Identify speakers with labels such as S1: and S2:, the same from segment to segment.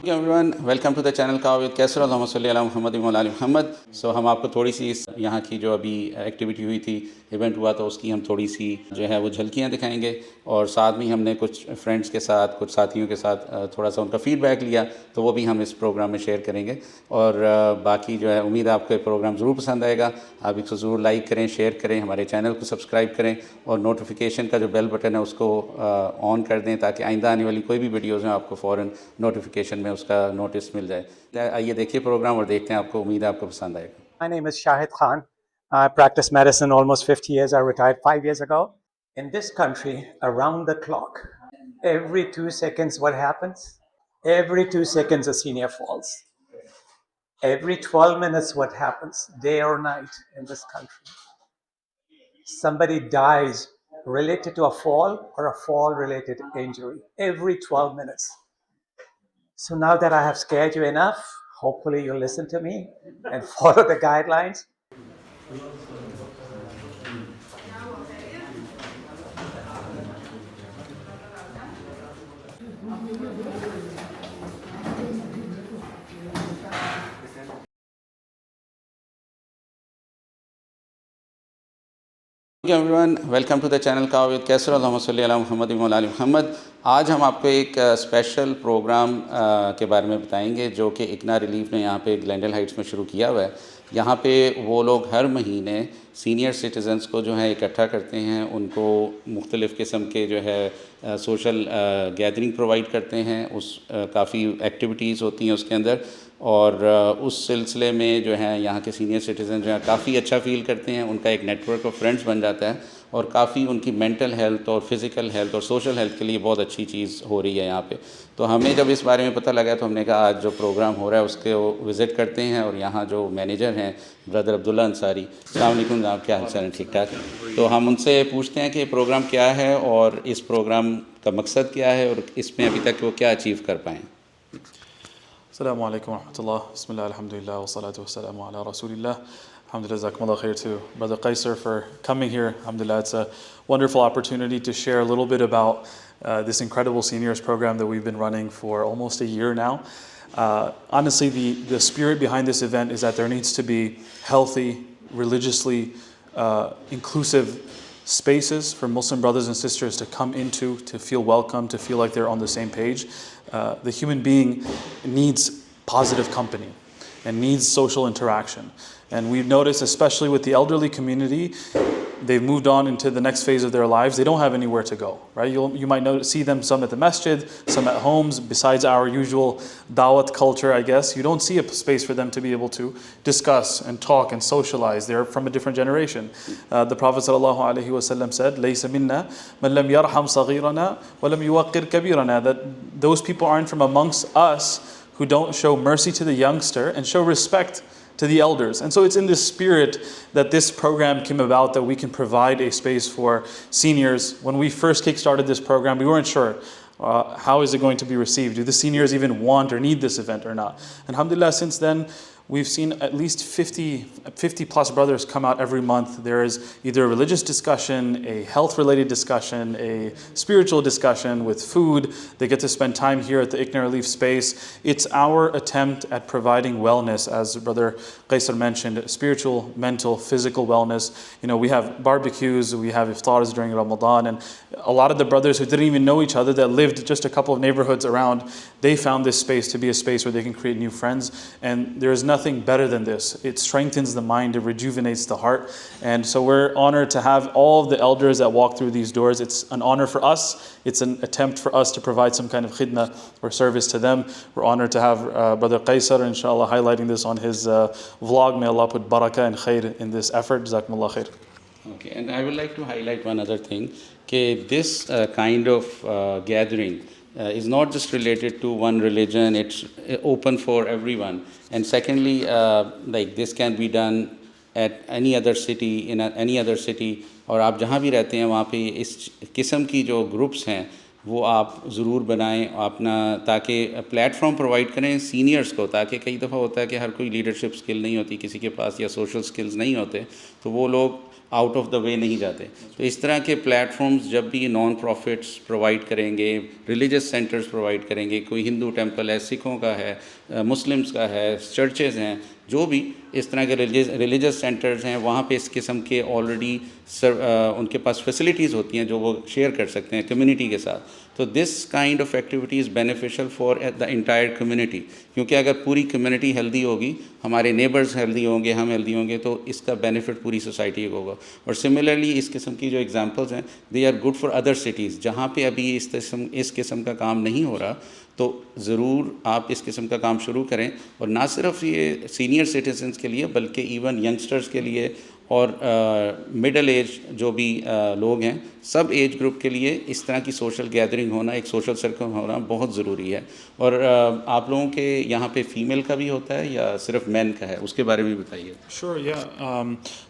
S1: Everyone, welcome to the channel का with Qaiser अल्लाहुम्मा सल्ली अला मुहम्मद व अला मुहम्मद। सो हम आपको थोड़ी सी यहाँ की जो अभी एक्टिविटी हुई थी, इवेंट हुआ, तो उसकी हम थोड़ी सी जो है वो झलकियाँ दिखाएंगे और साथ में हमने कुछ फ्रेंड्स के साथ, कुछ साथियों के साथ थोड़ा सा उनका फ़ीडबैक लिया, तो वो भी हम इस प्रोग्राम में शेयर करेंगे। और बाकी जो है उम्मीद है आपको ये प्रोग्राम ज़रूर पसंद आएगा। आप इसको ज़रूर लाइक करें, शेयर करें, हमारे चैनल को सब्सक्राइब करें और नोटिफिकेशन का जो बेल बटन है उसको ऑन कर दें, ताकि आइंदा आने वाली कोई भी वीडियोज़ हैं आपको फ़ौरन नोटिफिकेशन में उसका नोटिस मिल जाए। आइए देखिए प्रोग्राम और देखते हैं, आपको उम्मीद है आपको पसंद आएगा।
S2: My name is Rashid Khan. I practiced medicine almost 50 years. I retired 5 years ago. In this country, around the clock, every 2 seconds, what happens? Every 2 seconds, a senior falls. Every 12 minutes, what happens? Day or night in this country. Somebody dies related to a fall or a fall related injury. Every 12 minutes. So now that I have scared you enough, hopefully you'll listen to me and follow the guidelines.
S1: Everyone, welcome to the channel का with Qaiser अल्लाहुम्मा सल्ली अला मुहम्मद व अला मुहम्मद। आज हम आपको एक स्पेशल प्रोग्राम के बारे में बताएंगे जो कि इकना रिलीफ ने यहाँ पे ग्लेंडल हाइट्स में शुरू किया हुआ है। यहाँ पे वो लोग हर महीने सीनियर सिटीज़न्स को जो है इकट्ठा करते हैं, उनको मुख्तलिफ़ किस्म के जो है सोशल गैदरिंग प्रोवाइड करते हैं। उस काफ़ी एक्टिविटीज़ होती हैं उसके अंदर, और उस सिलसिले में जो है यहाँ के सीनियर सिटीज़न जो है काफ़ी अच्छा फ़ील करते हैं। उनका एक नेटवर्क ऑफ फ्रेंड्स बन जाता है और काफ़ी उनकी मेंटल हेल्थ और फिज़िकल हेल्थ और सोशल हेल्थ के लिए बहुत अच्छी चीज़ हो रही है यहाँ पे। तो हमें जब इस बारे में पता लगा तो हमने कहा आज जो प्रोग्राम हो रहा है उसके विज़िट करते हैं। और यहाँ जो मैनेजर हैं ब्रदर अब्दुल्ला अंसारी, अस्सलाम वालेकुम जनाब, क्या हाल चाल है? ठीक ठाक। तो हम उनसे पूछते हैं कि प्रोग्राम क्या है और इस प्रोग्राम का मकसद क्या है और इसमें अभी तक वो क्या अचीव कर पाएँ।
S3: Assalamu alaikum wa rahmatullah. Bismillah, alhamdulillah, wa salatu wa salamu ala rasulillah. Alhamdulillah, jazakumullah khair to Brother Qaisar for coming here. Alhamdulillah, it's a wonderful opportunity to share a little bit about this incredible seniors program that we've been running for almost a year now. Honestly, the spirit behind this event is that there needs to be healthy, religiously inclusive spaces for Muslim brothers and sisters to come into, to feel welcome, to feel like they're on the same page. The human being needs positive company and needs social interaction. And we've noticed, especially with the elderly community, they've moved on into the next phase of their lives. They don't have anywhere to go, right? You might see them, some at the masjid, some at homes. Besides our usual dawat culture, I guess, you don't see a space for them to be able to discuss and talk and socialize. They're from a different generation. The Prophet ﷺ said, "Laysa minna man lam yarham saghirana wa lam yuwaqqir kabirana." That those people aren't from amongst us who don't show mercy to the youngster and show respect to the elders. And so it's in this spirit that this program came about, that we can provide a space for seniors. When we first kick-started this program, we weren't sure how is it going to be received. Do the seniors even want or need this event or not? And alhamdulillah, since then, we've seen at least 50 plus brothers come out every month. There is either a religious discussion, a health-related discussion, a spiritual discussion with food. They get to spend time here at the ICNA Relief space. It's our attempt at providing wellness, as Brother Qaisar mentioned, spiritual, mental, physical wellness. You know, we have barbecues, we have iftars during Ramadan, and a lot of the brothers who didn't even know each other, that lived just a couple of neighborhoods around, they found this space to be a space where they can create new friends. And there is nothing better than this. It strengthens the mind, it rejuvenates the heart. And so we're honored to have all of the elders that walk through these doors. It's an honor for us. It's an attempt for us to provide some kind of khidmah or service to them. We're honored to have Brother Qaisar, inshallah, highlighting this on his vlog. May Allah put barakah and khair in this effort. Jazakumullah khair.
S1: Okay, and I would like to highlight one other thing, that this kind of gathering is not just related to one religion, it's open for everyone. And secondly, like this can be done at any other city, in any other city, और आप जहाँ भी रहते हैं वहाँ पे इस किस्म की जो ग्रुप्स हैं وہ آپ ضرور بنائیں اپنا، تاکہ پلیٹ فارم پرووائڈ کریں سینئرس کو، تاکہ کئی دفعہ ہوتا ہے کہ ہر کوئی لیڈرشپ اسکل نہیں ہوتی کسی کے پاس، یا سوشل اسکلز نہیں ہوتے، تو وہ لوگ آؤٹ آف دا وے نہیں جاتے. تو اس طرح کے پلیٹ فارمز جب بھی نان پروفٹس پرووائڈ کریں گے، ریلیجس سینٹرز پرووائڈ کریں گے، کوئی ہندو ٹیمپل ہے، سکھوں کا ہے، مسلمس کا ہے، چرچز ہیں، جو بھی اس طرح کے ریلیجس سینٹرز ہیں، وہاں پہ اس قسم کے آلریڈی ان کے پاس فیسلٹیز ہوتی ہیں جو وہ شیئر کر سکتے ہیں کمیونٹی کے ساتھ. تو this kind of activity is beneficial for the entire community, کیونکہ اگر پوری کمیونٹی ہیلدی ہوگی، ہمارے نیبرز ہیلدی ہوں گے، ہم ہیلدی ہوں گے، تو اس کا بینیفٹ پوری سوسائٹی کو ہوگا. اور سملرلی اس قسم کی جو ایگزامپلز ہیں they are good for other cities, جہاں پہ ابھی اس قسم کا کام نہیں ہو رہا، تو ضرور آپ اس قسم کا کام شروع کریں. اور نہ صرف یہ سینئر سٹیزنس کے لیے بلکہ ایون ینگسٹرز کے لیے اور مڈل ایج جو بھی لوگ ہیں، سب ایج گروپ کے لیے اس طرح کی سوشل گیدرنگ ہونا، ایک سوشل سرکل ہونا بہت ضروری ہے. اور آپ لوگوں کے یہاں پہ فیمیل کا بھی ہوتا ہے یا صرف مین کا ہے، اس کے بارے میں بتائیے.
S3: Sure, yeah.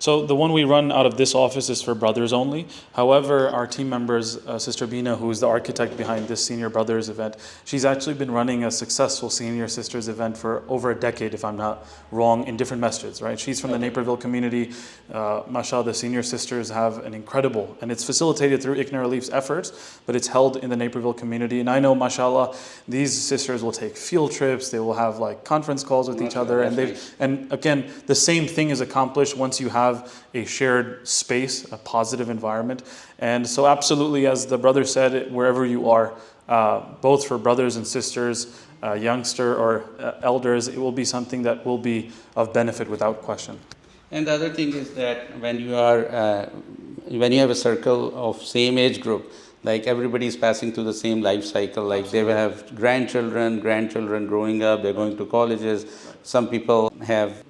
S3: So the one we run out of this office is for brothers only. However, our team members, Sister Bina, who is the architect behind this Senior Brothers event, she's actually been running a successful Senior Sisters event for over a decade, if I'm not wrong, in different masjids, right? She's from the Naperville community. MashaAllah, the Senior Sisters have an incredible, and it's facilitated through ICNA Relief's efforts, but it's held in the Naperville community. And I know, MashaAllah, these sisters will take field trips, they will have like conference calls with each other, and again, the same thing is accomplished once you have a shared space, a positive environment. And so absolutely, as the brother said, wherever you are, both for brothers and sisters, youngster or elders, it will be something that will be of benefit without question.
S1: And the other thing is that when you have a circle of same age group, like everybody is passing through the same life cycle, like they will have grandchildren growing up, they're going to colleges, some people have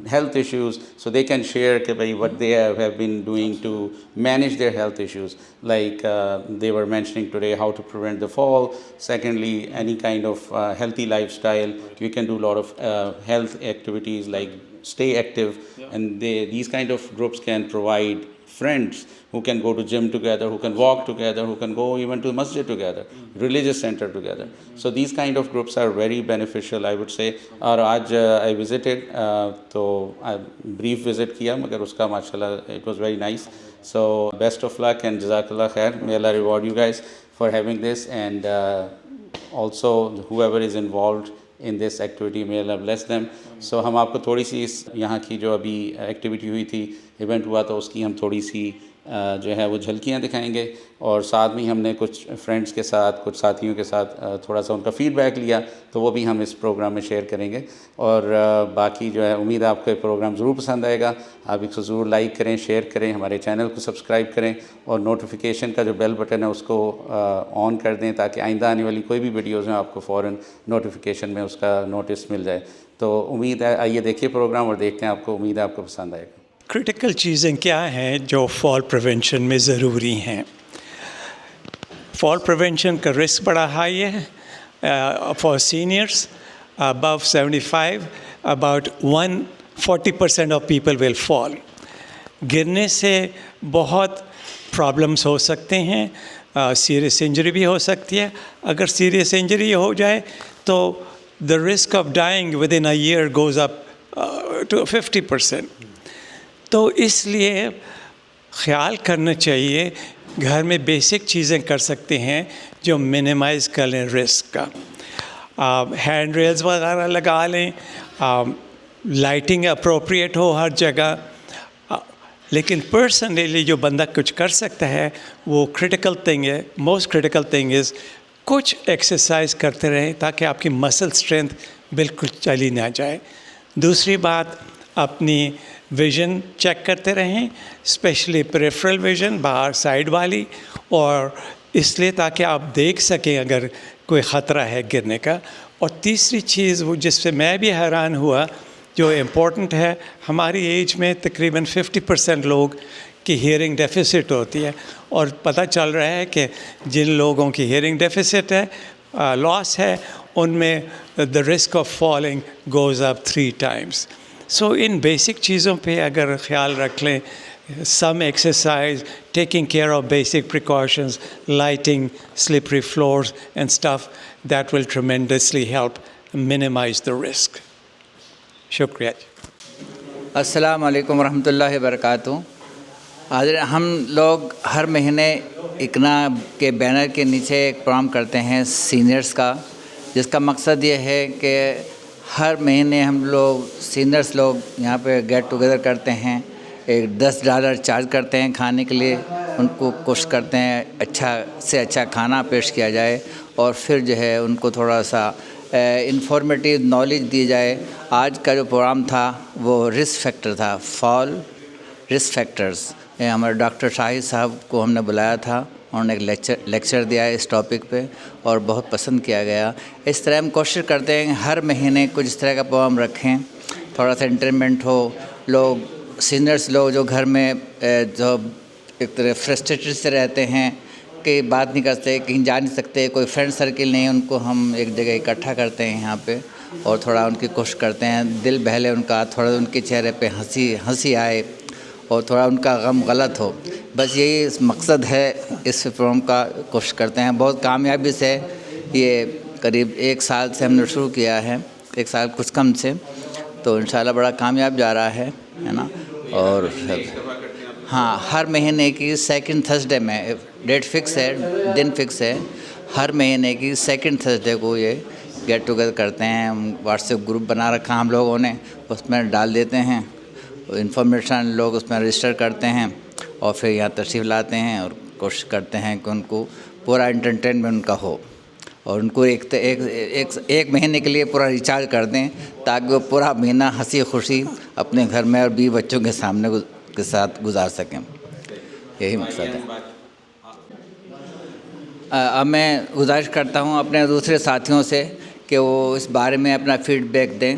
S1: health issues, so they can share what they have been doing to manage their health issues, like they were mentioning today how to prevent the fall. Secondly, any kind of healthy lifestyle, you can do a lot of health activities like stay active, and these kind of groups can provide friends who can go to gym together, who can walk together, who can go even to masjid together, religious center together. So these kind of groups are very beneficial, I would say. Aur aaj I visited, to I brief visit kiya, magar uska mashallah it was very nice. So best of luck and jazakallah khair. May Allah reward you guys for having this, and also whoever is involved in this activity, may Allah bless them. So ہم آپ کو تھوڑی سی اس یہاں کی جو ابھی activity ہوئی تھی، ایونٹ ہوا تھا، اس کی ہم تھوڑی سی جو ہے وہ جھلکیاں دکھائیں گے، اور ساتھ میں ہم نے کچھ فرینڈس کے ساتھ، کچھ ساتھیوں کے ساتھ تھوڑا سا ان کا فیڈ بیک لیا، تو وہ بھی ہم اس پروگرام میں شیئر کریں گے. اور باقی جو ہے امید ہے آپ کو یہ پروگرام ضرور پسند آئے گا. آپ اس کو ضرور لائک کریں، شیئر کریں، ہمارے چینل کو سبسکرائب کریں، اور نوٹیفیکیشن کا جو بیل بٹن ہے اس کو آن کر دیں، تاکہ آئندہ آنے والی کوئی بھی ویڈیوز ہیں آپ کو فوراً نوٹیفیکیشن میں اس کا نوٹس مل جائے. تو امید ہے آئیے دیکھیے پروگرام اور دیکھتے ہیں، آپ کو امید ہے آپ کو پسند آئے گا.
S2: کرٹیکل چیزیں کیا ہیں جو فال پریونشن میں ضروری ہیں؟ فال پریونشن کا رسک بڑا ہائی ہے. For seniors above 75, about 40% of people will fall. گرنے سے بہت پرابلمس ہو سکتے ہیں، سیریس انجری بھی ہو سکتی ہے. اگر سیریس انجری ہو جائے تو the risk of dying within a year goes up to 50%. تو اس لیے خیال کرنا چاہیے، گھر میں بیسک چیزیں کر سکتے ہیں جو منیمائز کر لیں رسک کا. ہینڈ ریلز وغیرہ لگا لیں، لائٹنگ اپروپریٹ ہو ہر جگہ. لیکن پرسنلی جو بندہ کچھ کر سکتا ہے وہ کریٹیکل تھنگ ہے، موسٹ کریٹیکل تھنگ از کچھ ایکسرسائز کرتے رہیں تاکہ آپ کی مسل اسٹرینتھ بالکل چلی نہ جائے. دوسری بات، اپنی ویژن چیک کرتے رہیں، اسپیشلی پریفرل ویژن، باہر سائڈ والی، اور اس لیے تاکہ آپ دیکھ سکیں اگر کوئی خطرہ ہے گرنے کا. اور تیسری چیز وہ جس سے میں بھی حیران ہوا، جو امپورٹنٹ ہے، ہماری ایج میں تقریباً 50% لوگ کی ہیئرنگ ڈیفیسٹ ہوتی ہے، اور پتہ چل رہا ہے کہ جن لوگوں کی ہیئرنگ ڈیفیسٹ ہے، لاس ہے، ان میں the risk of falling goes up 3 times. So in basic چیزوں پہ اگر خیال رکھ لیں، some exercise, taking care of basic precautions, lighting, slippery floors and stuff, that will tremendously help minimize the risk. Shukriya.
S4: السلام علیکم ورحمۃ اللہ وبرکاتہ. حاضر ہم لوگ ہر مہینے اکنا کے بینر کے نیچے ایک پروگرام کرتے ہیں سینئرس کا، جس کا مقصد یہ ہے کہ ہر مہینے ہم لوگ سینئرس لوگ یہاں پہ گیٹ ٹوگیدر کرتے ہیں. ایک $10 چارج کرتے ہیں کھانے کے لیے، ان کو کوشش کرتے ہیں اچھا سے اچھا کھانا پیش کیا جائے، اور پھر جو ہے ان کو تھوڑا سا انفارمیٹیو نالج دی جائے. آج کا جو پروگرام تھا وہ رسک فیکٹر تھا، فال رسک فیکٹرز. ہمارے ڈاکٹر شاہد صاحب کو ہم نے بلایا تھا، انہوں نے ایک لیکچر دیا ہے اس ٹاپک پہ اور بہت پسند کیا گیا. اس طرح ہم کوشش کرتے ہیں ہر مہینے کچھ اس طرح کا پروگرام رکھیں، تھوڑا سا انٹرٹینمنٹ ہو. لوگ سینئرس لوگ جو گھر میں جو ایک طرح فرسٹریٹڈ سے رہتے ہیں کہ بات نہیں کرتے، کہیں جا نہیں سکتے، کوئی فرینڈ سرکل نہیں، ان کو ہم ایک جگہ اکٹھا کرتے ہیں یہاں پہ اور تھوڑا ان کی کوشش کرتے ہیں دل بہلے ان کا، تھوڑا ان کے چہرے پہ ہنسی آئے اور تھوڑا ان کا غم غلط ہو. بس یہی مقصد ہے اس پروگرام کا. کوشش کرتے ہیں بہت کامیابی سے. یہ قریب 1 سال سے ہم نے شروع کیا ہے، 1 سال کچھ کم سے، تو انشاءاللہ بڑا کامیاب جا رہا ہے نا. اور ہاں، ہر مہینے کی سیکنڈ تھرسڈے میں ڈیٹ فکس ہے، دن فکس ہے. ہر مہینے کی سیکنڈ تھرسڈے کو یہ گیٹ ٹوگیدر کرتے ہیں. واٹس ایپ گروپ بنا رکھا ہم لوگوں نے، اس میں ڈال دیتے ہیں انفارمیشن، لوگ اس میں رجسٹر کرتے ہیں اور پھر یہاں تشریف لاتے ہیں اور کوشش کرتے ہیں کہ ان کو پورا انٹرٹینمنٹ ان کا ہو، اور ان کو ایک مہینے کے لیے پورا ریچارج کر دیں تاکہ وہ پورا مہینہ ہنسی خوشی اپنے گھر میں اور بیوی بچوں کے سامنے کے ساتھ گزار سکیں. یہی مقصد ہے. اب میں گزارش کرتا ہوں اپنے دوسرے ساتھیوں سے کہ وہ اس بارے میں اپنا فیڈ بیک دیں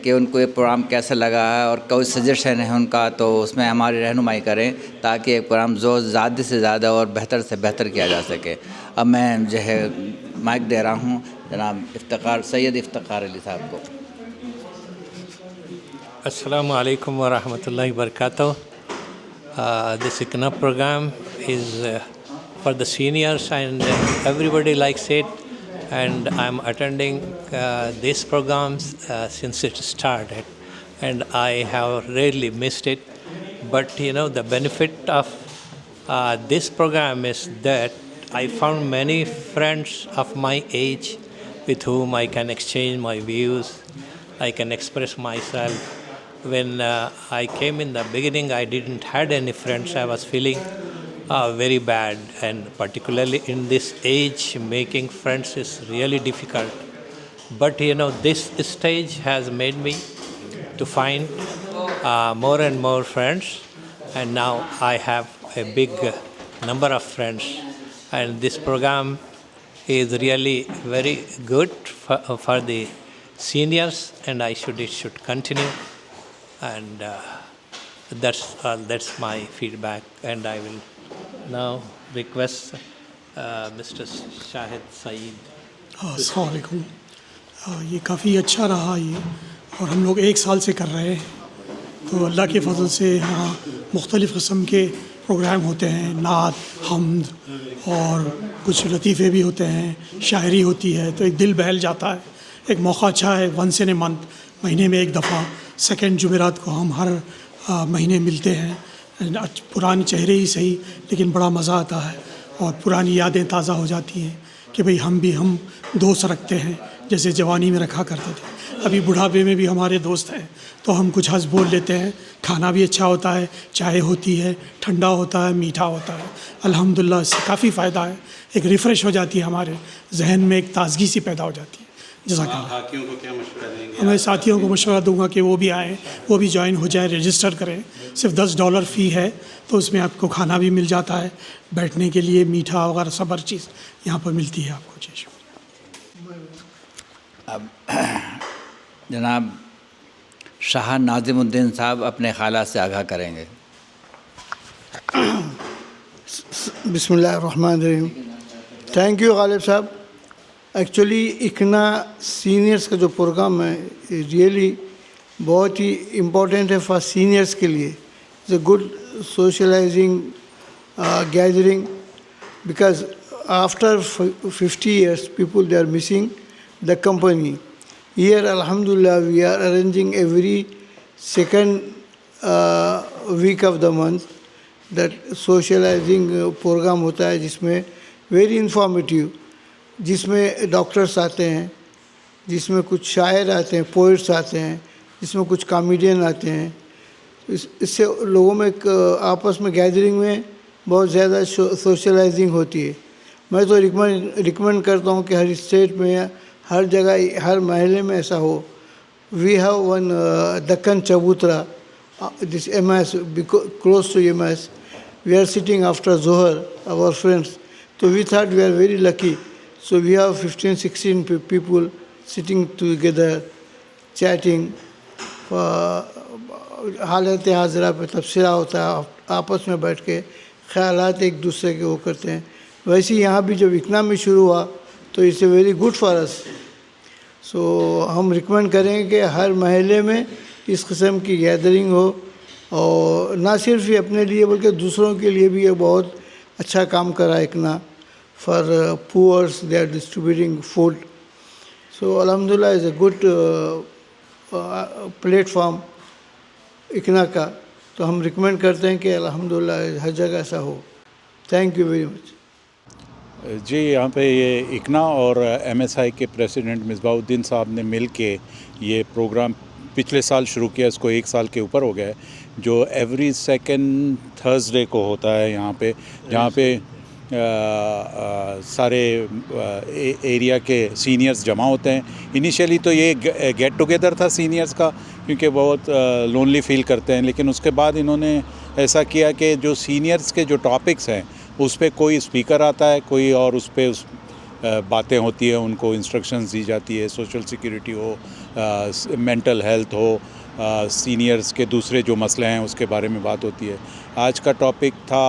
S4: کہ ان کو یہ پروگرام کیسا لگا ہے اور کوئی سجیشن ہے ان کا تو اس میں ہماری رہنمائی کریں تاکہ یہ پروگرام زیادہ سے زیادہ اور بہتر سے بہتر کیا جا سکے. اب میں جو ہے مائک دے رہا ہوں جناب سید افتخار علی صاحب کو.
S5: Assalamu alaikum wa rahmatullahi wa barakatuh. This ICNA program is for the seniors and everybody likes it, and I'm attending these programs since it started, and I have rarely missed it. But you know, the benefit of this program is that I found many friends of my age with whom I can exchange my views, I can express myself. When I came in the beginning, I didn't had any friends. I was feeling very bad, and particularly in this age, making friends is really difficult. But you know, this stage has made me to find more and more friends, and now I have a big number of friends. And this program is really very good for the seniors, and it should continue. And that's my feedback, and I will now request Mr. Shahid Saeed.
S6: السلام علیکم. یہ کافی اچھا رہا یہ، اور ہم لوگ 1 سال سے کر رہے ہیں، تو اللہ کے فضل سے یہاں مختلف قسم کے پروگرام ہوتے ہیں، نعت، حمد اور کچھ لطیفے بھی ہوتے ہیں، شاعری ہوتی ہے، تو ایک دل بہل جاتا ہے. ایک موقع اچھا ہے. ونس ان اے منتھ، مہینے میں 1 دفعہ سیکنڈ جمعرات کو ہم ہر مہینے ملتے ہیں. پرانے چہرے ہی صحیح، لیکن بڑا مزہ آتا ہے اور پرانی یادیں تازہ ہو جاتی ہیں کہ بھئی ہم دوست رکھتے ہیں جیسے جوانی میں رکھا کرتے تھے. ابھی بڑھاپے میں بھی ہمارے دوست ہیں تو ہم کچھ ہنس بول لیتے ہیں. کھانا بھی اچھا ہوتا ہے، چائے ہوتی ہے، ٹھنڈا ہوتا ہے، میٹھا ہوتا ہے. الحمدللہ اس سے کافی فائدہ ہے. ایک ریفریش ہو جاتی ہے، ہمارے ذہن میں ایک تازگی سی پیدا ہو جاتی ہے. جزاک اللہ.
S1: ساتھیوں کو کیا مشورہ دیں گے؟
S6: میں ساتھیوں کو مشورہ دوں گا کہ وہ بھی آئیں، وہ بھی جوائن ہو جائیں، رجسٹر کریں. صرف $10 فی ہے، تو اس میں آپ کو کھانا بھی مل جاتا ہے، بیٹھنے کے لیے میٹھا وغیرہ سب ہر چیز یہاں پر ملتی ہے آپ کو. جی شکریہ.
S4: اب جناب شاہ ناظم الدین صاحب اپنے خالہ سے آگاہ کریں گے.
S7: بسم اللہ الرحمن الرحیم. تھینک یو غالب صاحب. ایکچولی اکنا سینئرس کا جو پروگرام ہے ریئلی بہت ہی امپورٹنٹ ہے فار سینئرس کے لیے. It's a good socializing gathering, because after 50 years, people they are missing the company. Here, Alhamdulillah, we are arranging every second week of the month that socializing program होता है, जिसमें very informative, जिसमें doctors आते हैं, जिसमें कुछ शायर आते हैं, पोइट्स आते हैं, जिसमें कुछ कॉमेडियन आते हैं. इससे लोगों में आपस में गैदरिंग में बहुत ज़्यादा सोशलाइजिंग होती है. मैं तो रिकमेंड करता हूँ कि हर स्टेट में, हर जगह, हर महल्ले में ऐसा हो. वी हैव वन दक्कन चबूतरा, this MS, close to MS. We are sitting after Zohar, our friends. So we thought we are very lucky. So we have 15-16 people sitting together, chatting. हालत हाजरा पे तबसरा होता है, आपस में बैठ के ख्यालात एक दूसरे के वो करते हैं. वैसे यहाँ भी जब इकना में शुरू हुआ तो it's a very good for us. So हम रिकमेंड करेंगे कि हर महल्ले में इस किस्म की गैदरिंग हो, और ना सिर्फ ये अपने लिए बल्कि दूसरों के लिए भी ये बहुत अच्छा काम करा ICNA. For poors they are distributing food. So अल्हम्दुलिल्लाह is a good platform ICNA का. तो हम रिकमेंड करते हैं कि अल्हम्दुलिल्लाह हर जगह ऐसा हो. Thank you very much.
S8: जी, यहाँ पे ये इकना और MSI के प्रेसिडेंट मिसबाउद्दीन साहब ने मिल के ये प्रोग्राम पिछले साल शुरू किया. इसको 1 साल के ऊपर हो गया है, जो एवरी सेकंड थर्सडे को होता है यहाँ पे, जहाँ पे सारे एरिया के सीनियर्स जमा होते हैं. इनिशियली तो ये गेट टुगेदर था सीनियर्स का, क्योंकि बहुत लोनली फील करते हैं. लेकिन उसके बाद इन्होंने ऐसा किया कि जो सीनियर्स के जो टॉपिक्स हैं उस पे कोई स्पीकर आता है, कोई और उस पे बातें होती है, उनको इंस्ट्रक्शंस दी जाती है. सोशल सिक्योरिटी हो, मेंटल हेल्थ हो, सीनियर्स के दूसरे जो मसले हैं उसके बारे में बात होती है. आज का टॉपिक था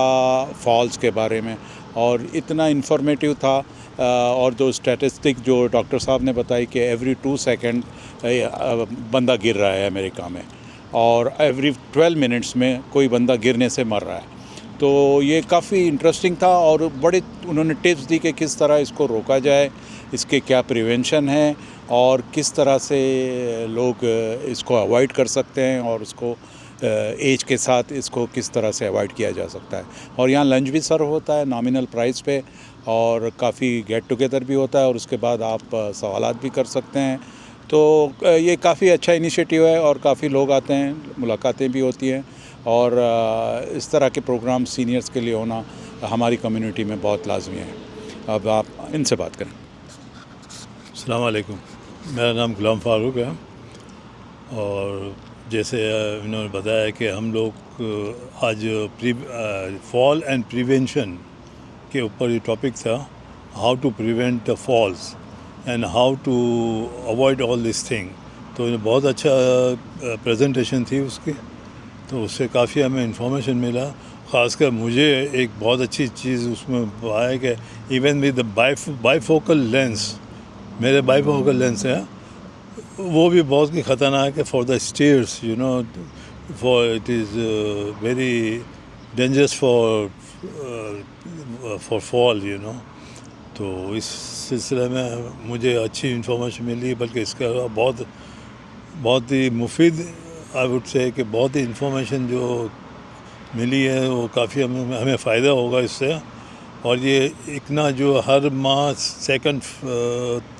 S8: फॉल्स के बारे में, और इतना इन्फॉर्मेटिव था. और जो स्टैटिस्टिक जो डॉक्टर साहब ने बताई कि एवरी 2 सेकंड बंदा गिर रहा है अमेरिका में, और एवरी 12 मिनट्स में कोई बंदा गिरने से मर रहा है. तो ये काफ़ी इंटरेस्टिंग था, और बड़े उन्होंने टिप्स दी कि किस तरह इसको रोका जाए, इसके क्या प्रिवेंशन है, और किस तरह से लोग इसको अवॉइड कर सकते हैं, और उसको एज के साथ इसको किस तरह से अवॉइड किया जा सकता है. और यहाँ लंच भी सर्व होता है नॉमिनल प्राइस पे, और काफ़ी गेट टुगेदर भी होता है, और उसके बाद आप सवालात भी कर सकते हैं. तो ये काफ़ी अच्छा इनिशिएटिव है, और काफ़ी लोग आते हैं, मुलाकातें भी होती हैं, और इस तरह के प्रोग्राम सीनियर्स के लिए होना हमारी कम्युनिटी में बहुत लाजमी है. अब आप इनसे बात करें.
S9: अस्सलाम वालेकुम, मेरा नाम गुलाम फारूक है, और जैसे इन्होंने बताया कि हम लोग आज फॉल एंड प्रिवेंशन के ऊपर ये टॉपिक था, how to prevent the falls and how to avoid all this thing. तो बहुत अच्छा प्रेजेंटेशन थी उसकी, तो उससे काफ़ी हमें इंफॉर्मेशन मिला. ख़ासकर मुझे एक बहुत अच्छी चीज़ उसमें आया कि even with the bifocal lens, मेरे बाईफोकल लेंस है, वो भी बहुत ही ख़तरनाक है for the stairs, you know, for it is very dangerous for fall, you know. तो इस सिलसिले में मुझे अच्छी इन्फॉर्मेशन मिली, बल्कि इसके अलावा बहुत ही मुफीद आई वुड से कि बहुत ही इन्फॉर्मेशन जो मिली है वो काफ़ी हमें फ़ायदा होगा इससे. और ये इकना जो हर माह second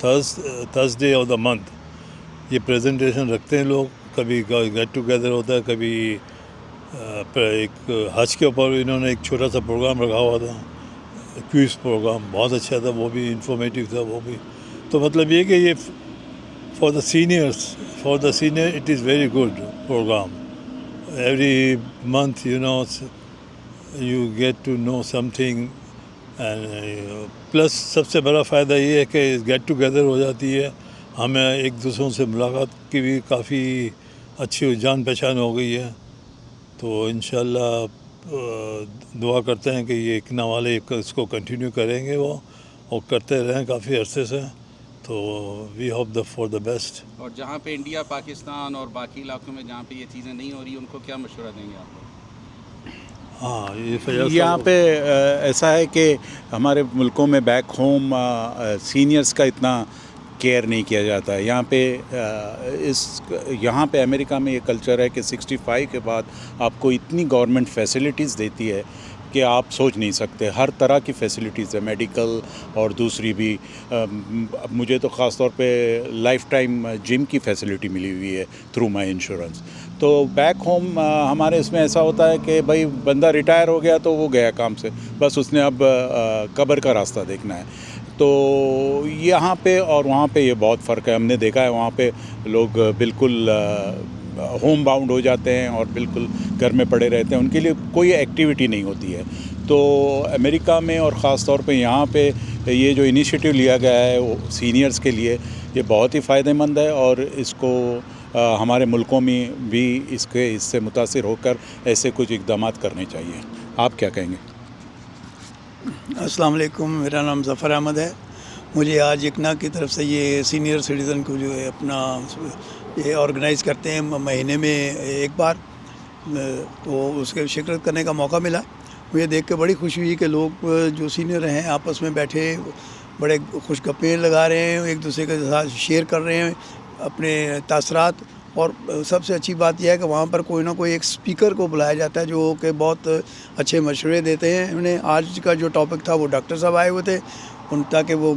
S9: Thursday of the month ये प्रेजेंटेशन रखते हैं लोग. कभी गेट टुगेदर होता है, कभी एक हज के ऊपर इन्होंने एक छोटा सा प्रोग्राम रखा हुआ था, क्विज प्रोग्राम, बहुत अच्छा था, वो भी इंफॉर्मेटिव था वो भी. तो मतलब ये कि ये for the senior it is very good programme. Every month you know you get to know something, and plus सबसे बड़ा फ़ायदा ये है कि गेट टुगेदर हो जाती है, हमें एक दूसरों से मुलाकात की भी काफ़ी अच्छी जान पहचान हो गई है. तो इंशाल्लाह दुआ करते हैं कि ये इकना वाले इसको कंटिन्यू करेंगे वो, और करते रहें काफ़ी अरसे से. तो we hope for the best.
S1: और जहाँ पे इंडिया, पाकिस्तान और बाकी इलाकों में जहाँ पे ये चीज़ें नहीं हो रही, उनको क्या मशवरा देंगे आप लोग?
S9: हाँ ये फैयाज
S8: यहाँ
S9: साहब
S8: पे ऐसा है कि हमारे मुल्कों में बैक होम सीनियर्स का इतना केयर नहीं किया जाता है। यहाँ पे अमेरिका में ये कल्चर है कि 65 के बाद आपको इतनी गवर्नमेंट फैसिलिटीज़ देती है कि आप सोच नहीं सकते। हर तरह की फैसिलिटीज़ है, मेडिकल और दूसरी भी। मुझे तो ख़ास तौर पे लाइफ टाइम जिम की फैसिलिटी मिली हुई है थ्रू माय इंश्योरेंस। तो बैक होम हमारे इसमें ऐसा होता है कि भाई बंदा रिटायर हो गया तो वो गया काम से, बस उसने अब कब्र का रास्ता देखना है। तो यहाँ पे और वहाँ पे ये बहुत फ़र्क है। हमने देखा है वहाँ पे लोग बिल्कुल होम बाउंड हो जाते हैं और बिल्कुल घर में पड़े रहते हैं, उनके लिए कोई एक्टिविटी नहीं होती है। तो अमेरिका में और ख़ास तौर पे यहाँ पे ये जो इनिशिएटिव लिया गया है वो सीनियर्स के लिए ये बहुत ही फ़ायदेमंद है, और इसको हमारे मुल्कों में भी इससे मुतासिर होकर ऐसे कुछ इक़दाम करने चाहिए। आप क्या कहेंगे?
S10: अस्सलाम वालेकुम, मेरा नाम ज़फ़र अहमद है। मुझे आज इकना की तरफ से ये सीनियर सिटीज़न को जो है अपना ये ऑर्गेनाइज़ करते हैं महीने में एक बार, तो उसके शिरकत करने का मौका मिला। मुझे देख के बड़ी खुशी हुई कि लोग जो सीनियर हैं आपस में बैठे बड़े खुश गप्पे लगा रहे हैं, एक दूसरे के साथ शेयर कर रहे हैं अपने तासरात। और सबसे अच्छी बात यह है कि वहाँ पर कोई ना कोई एक स्पीकर को बुलाया जाता है जो कि बहुत अच्छे मशवरे देते हैं। उन्हें आज का जो टॉपिक था वो डॉक्टर साहब आए हुए थे ताकि वो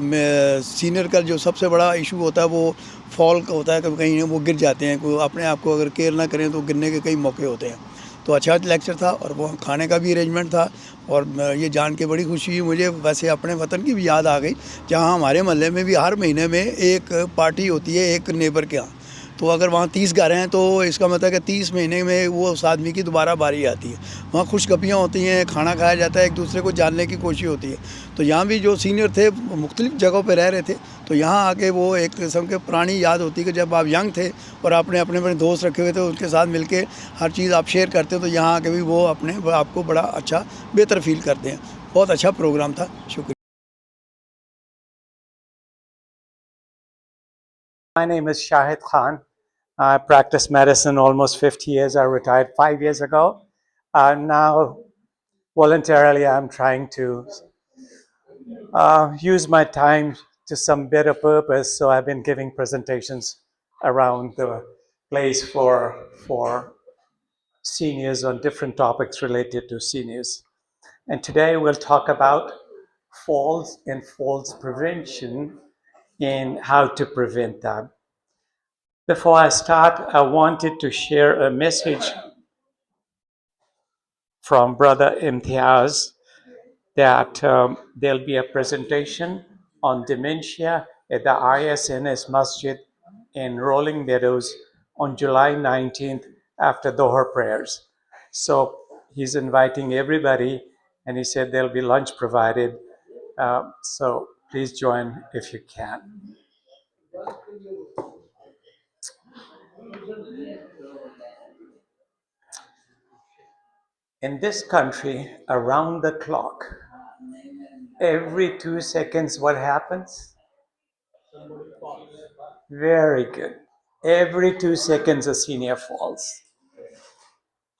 S10: सीनियर का जो सबसे बड़ा इशू होता है वो फॉल का होता है कि कहीं वो गिर जाते हैं, कोई अपने आप को अगर केयर ना करें तो गिरने के कई मौके होते हैं। तो अच्छा लेक्चर था और वो खाने का भी अरेंजमेंट था, और ये जान के बड़ी खुशी हुई मुझे। वैसे अपने वतन की भी याद आ गई, जहाँ हमारे मोहल्ले में भी हर महीने में एक पार्टी होती है एक नेबर के यहाँ। तो अगर वहाँ 30 घर हैं तो इसका मतलब है कि 30 महीने में वो उस आदमी की दोबारा बारी आती है। वहाँ खुशगपियाँ होती हैं, खाना खाया जाता है, एक दूसरे को जानने की कोशिश होती है। तो यहाँ भी जो सीनियर थे मुख्तलिफ़ जगहों पर रह रहे थे, तो यहाँ आके वो एक किस्म के पुरानी याद होती है कि जब आप यंग थे और आपने अपने अपने दोस्त रखे हुए थे, उनके साथ मिलके हर चीज़ आप शेयर करते हो, तो यहाँ आके भी वो अपने आपको बड़ा अच्छा बेहतर फील करते हैं। बहुत अच्छा प्रोग्राम था, शुक्रिया।
S2: My name is Shahid Khan. I practiced medicine almost 50 years. I retired 5 years ago. Now, voluntarily, I'm trying to use my time to some better purpose. So I've been giving presentations around the place for seniors on different topics related to seniors. And today we'll talk about falls and falls prevention and how to prevent them. Before I start, I wanted to share a message from Brother Imtiaz that there'll be a presentation on dementia at the ISNS Masjid in Rolling Meadows on July 19th after Doha prayers. So he's inviting everybody, and he said there'll be lunch provided. So please join if you can. In this country, around the clock, every 2 seconds, what happens? Very good. Every 2 seconds, a senior falls.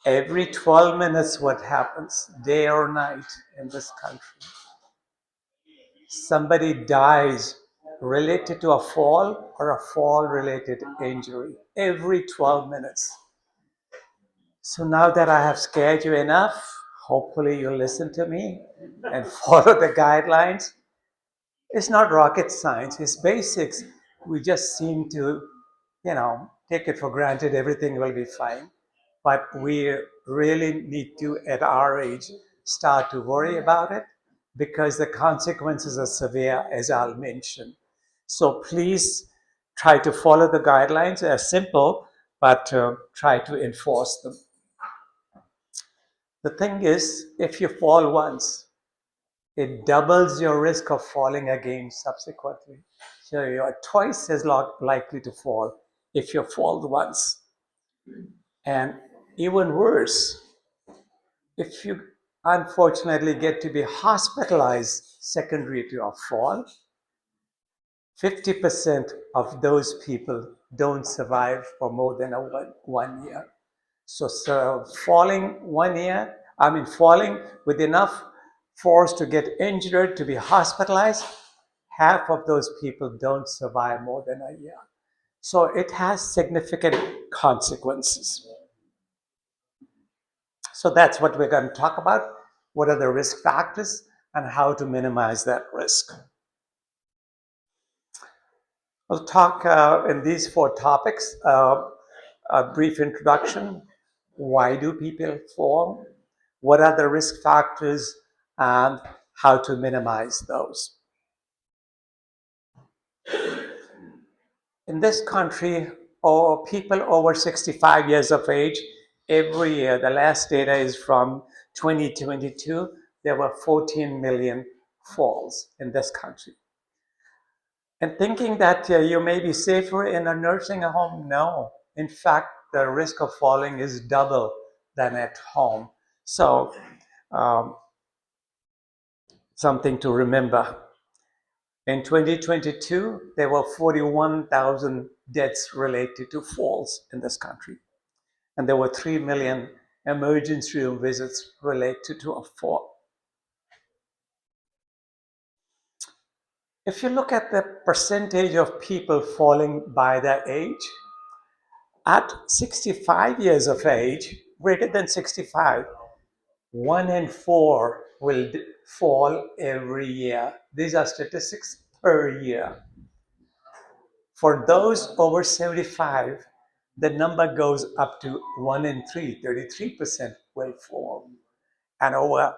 S2: Every 12 minutes, what happens? Day or night in this country? Somebody dies related to a fall or a fall related injury. Every 12 minutes. So now that I have scared you enough, hopefully you'll listen to me and follow the guidelines. It's not rocket science, it's basics. We just seem to, take it for granted everything will be fine. But we really need to, at our age, start to worry about it because the consequences are severe, as I'll mention. So please try to follow the guidelines. They're simple, but try to enforce them. The thing is, if you fall once, it doubles your risk of falling again subsequently. So you're twice as likely to fall if you fall once. And even worse, if you unfortunately get to be hospitalized secondary to a fall, 50% of those people don't survive for more than one year. So falling 1 year I mean, falling with enough force to get injured, to be hospitalized, half of those people don't survive more than a year. So it has significant consequences. So that's what we're going to talk about. What are the risk factors and how to minimize that risk? We'll talk in these 4 topics, a brief introduction. Why do people fall? What are the risk factors and how to minimize those? In this country, people over 65 years of age, every year, the last data is from 2022, there were 14 million falls in this country. And thinking that you may be safer in a nursing home, no. In fact, the risk of falling is double than at home. So, something to remember. In 2022, there were 41,000 deaths related to falls in this country. And there were 3 million emergency room visits related to a fall. If you look at the percentage of people falling by their age, at 65 years of age, greater than 65, 1 in 4 will fall every year. These are statistics per year. For those over 75, the number goes up to 1 in 3, 33% will fall. And over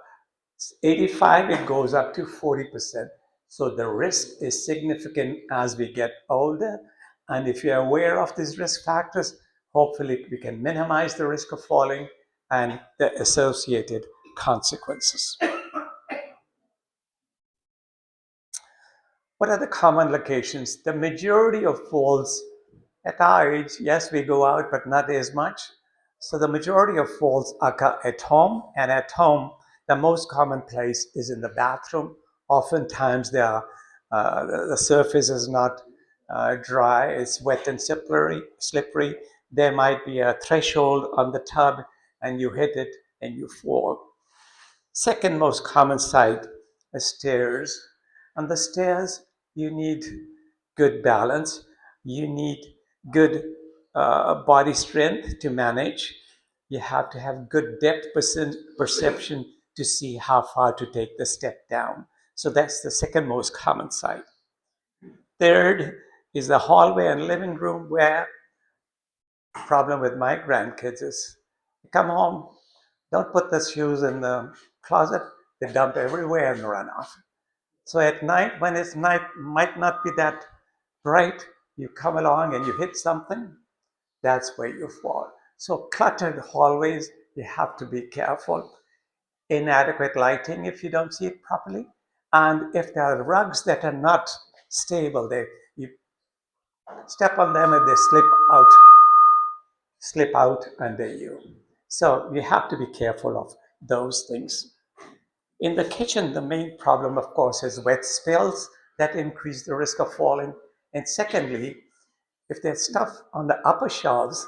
S2: 85, it goes up to 40%. So the risk is significant as we get older. And if you're aware of these risk factors, hopefully we can minimize the risk of falling and the associated consequences. What are the common locations? The majority of falls at our age, yes, we go out, but not as much. So the majority of falls occur at home, and at home, the most common place is in the bathroom. Oftentimes, the surface is not dry, it's wet and slippery. There might be a threshold on the tub, and you hit it and you fall. Second most common site is stairs. On the stairs, you need good balance. You need good body strength to manage. You have to have good depth perception to see how far to take the step down. So that's the second most common site. Third is the hallway and living room, where the problem with my grandkids is they come home, don't put the shoes in the closet, they dump everywhere and run off. So at night, when it's night, might not be that bright, you come along and you hit something, that's where you fall. So cluttered hallways, you have to be careful. Inadequate lighting if you don't see it properly. And if there are rugs that are not stable, you step on them and they slip out under you. So you have to be careful of those things. In the kitchen, the main problem, of course, is wet spills that increase the risk of falling. And secondly, if there's stuff on the upper shelves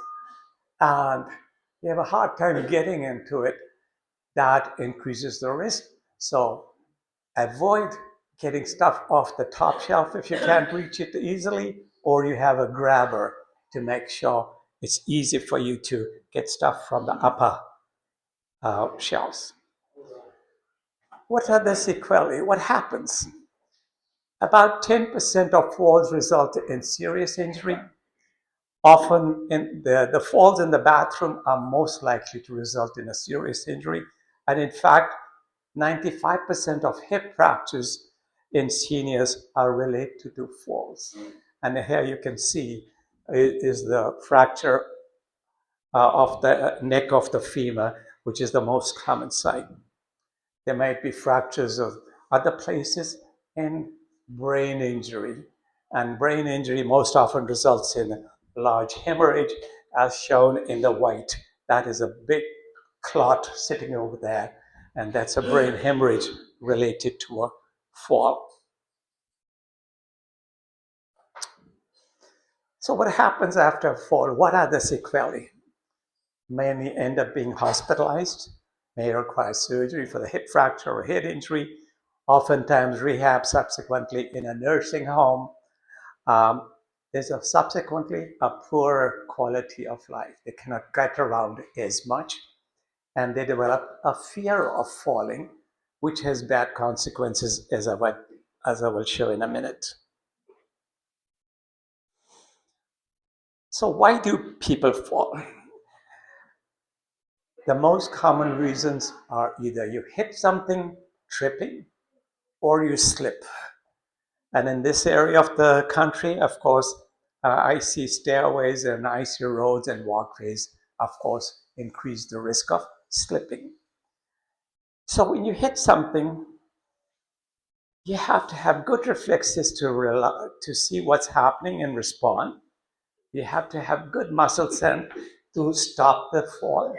S2: and you have a hard time getting into it, that increases the risk. So avoid getting stuff off the top shelf if you can't reach it easily, or you have a grabber to make sure it's easy for you to get stuff from the upper shelves. What are the sequelae? What happens? About 10% of falls result in serious injury. Often the falls in the bathroom are most likely to result in a serious injury. And in fact, 95% of hip fractures in seniors are related to falls. And here you can see is the fracture of the neck of the femur, which is the most common site. There might be fractures of other places and brain injury. And brain injury most often results in a large hemorrhage, as shown in the white. That is a big clot sitting over there, and that's a brain hemorrhage related to a fall. So what happens after a fall? What are the sequelae? Many end up being hospitalized. may require surgery for the hip fracture or head injury, oftentimes rehab subsequently in a nursing home. There's subsequently a poorer quality of life. They cannot get around as much, and they develop a fear of falling, which has bad consequences, as I will show in a minute. So why do people fall? The most common reasons are either you hit something, tripping, or you slip. And in this area of the country, of course, icy stairways and icy roads and walkways, of course, increase the risk of slipping. So when you hit something, you have to have good reflexes to see what's happening and respond. You have to have good muscle sense to stop the fall.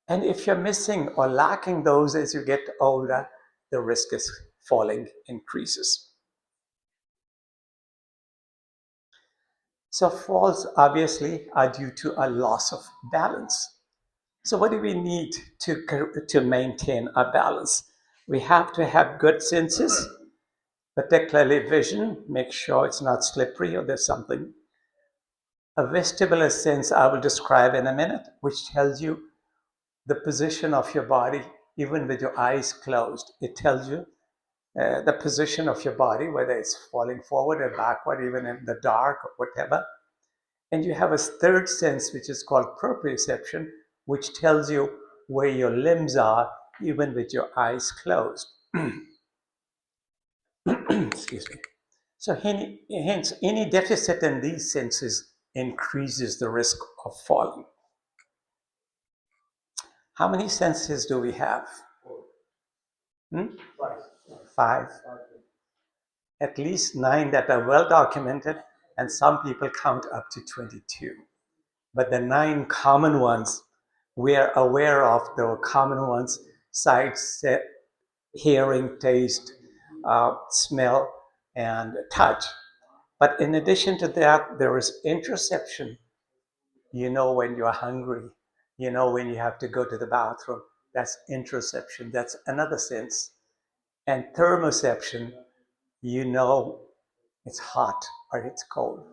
S2: And if you're missing or lacking those as you get older, the risk is falling increases. So falls obviously are due to a loss of balance. So what do we need to maintain a balance? We have to have good senses, particularly vision, make sure it's not slippery or there's something. A vestibular sense I will describe in a minute, which tells you the position of your body, even with your eyes closed. It tells you the position of your body, whether it's falling forward or backward, even in the dark or whatever. And you have a third sense, which is called proprioception, which tells you where your limbs are, even with your eyes closed. Excuse me. So hence, any deficit in these senses increases the risk of falling. How many senses do we have? Five. At least 9 that are well documented, and some people count up to 22. But the 9 common ones we're aware of, the common ones: sight, hearing, taste, smell, and touch. But in addition to that, there is interoception. You know when you're hungry. You know when you have to go to the bathroom. That's interoception. That's another sense. And thermoception, you know it's hot or it's cold.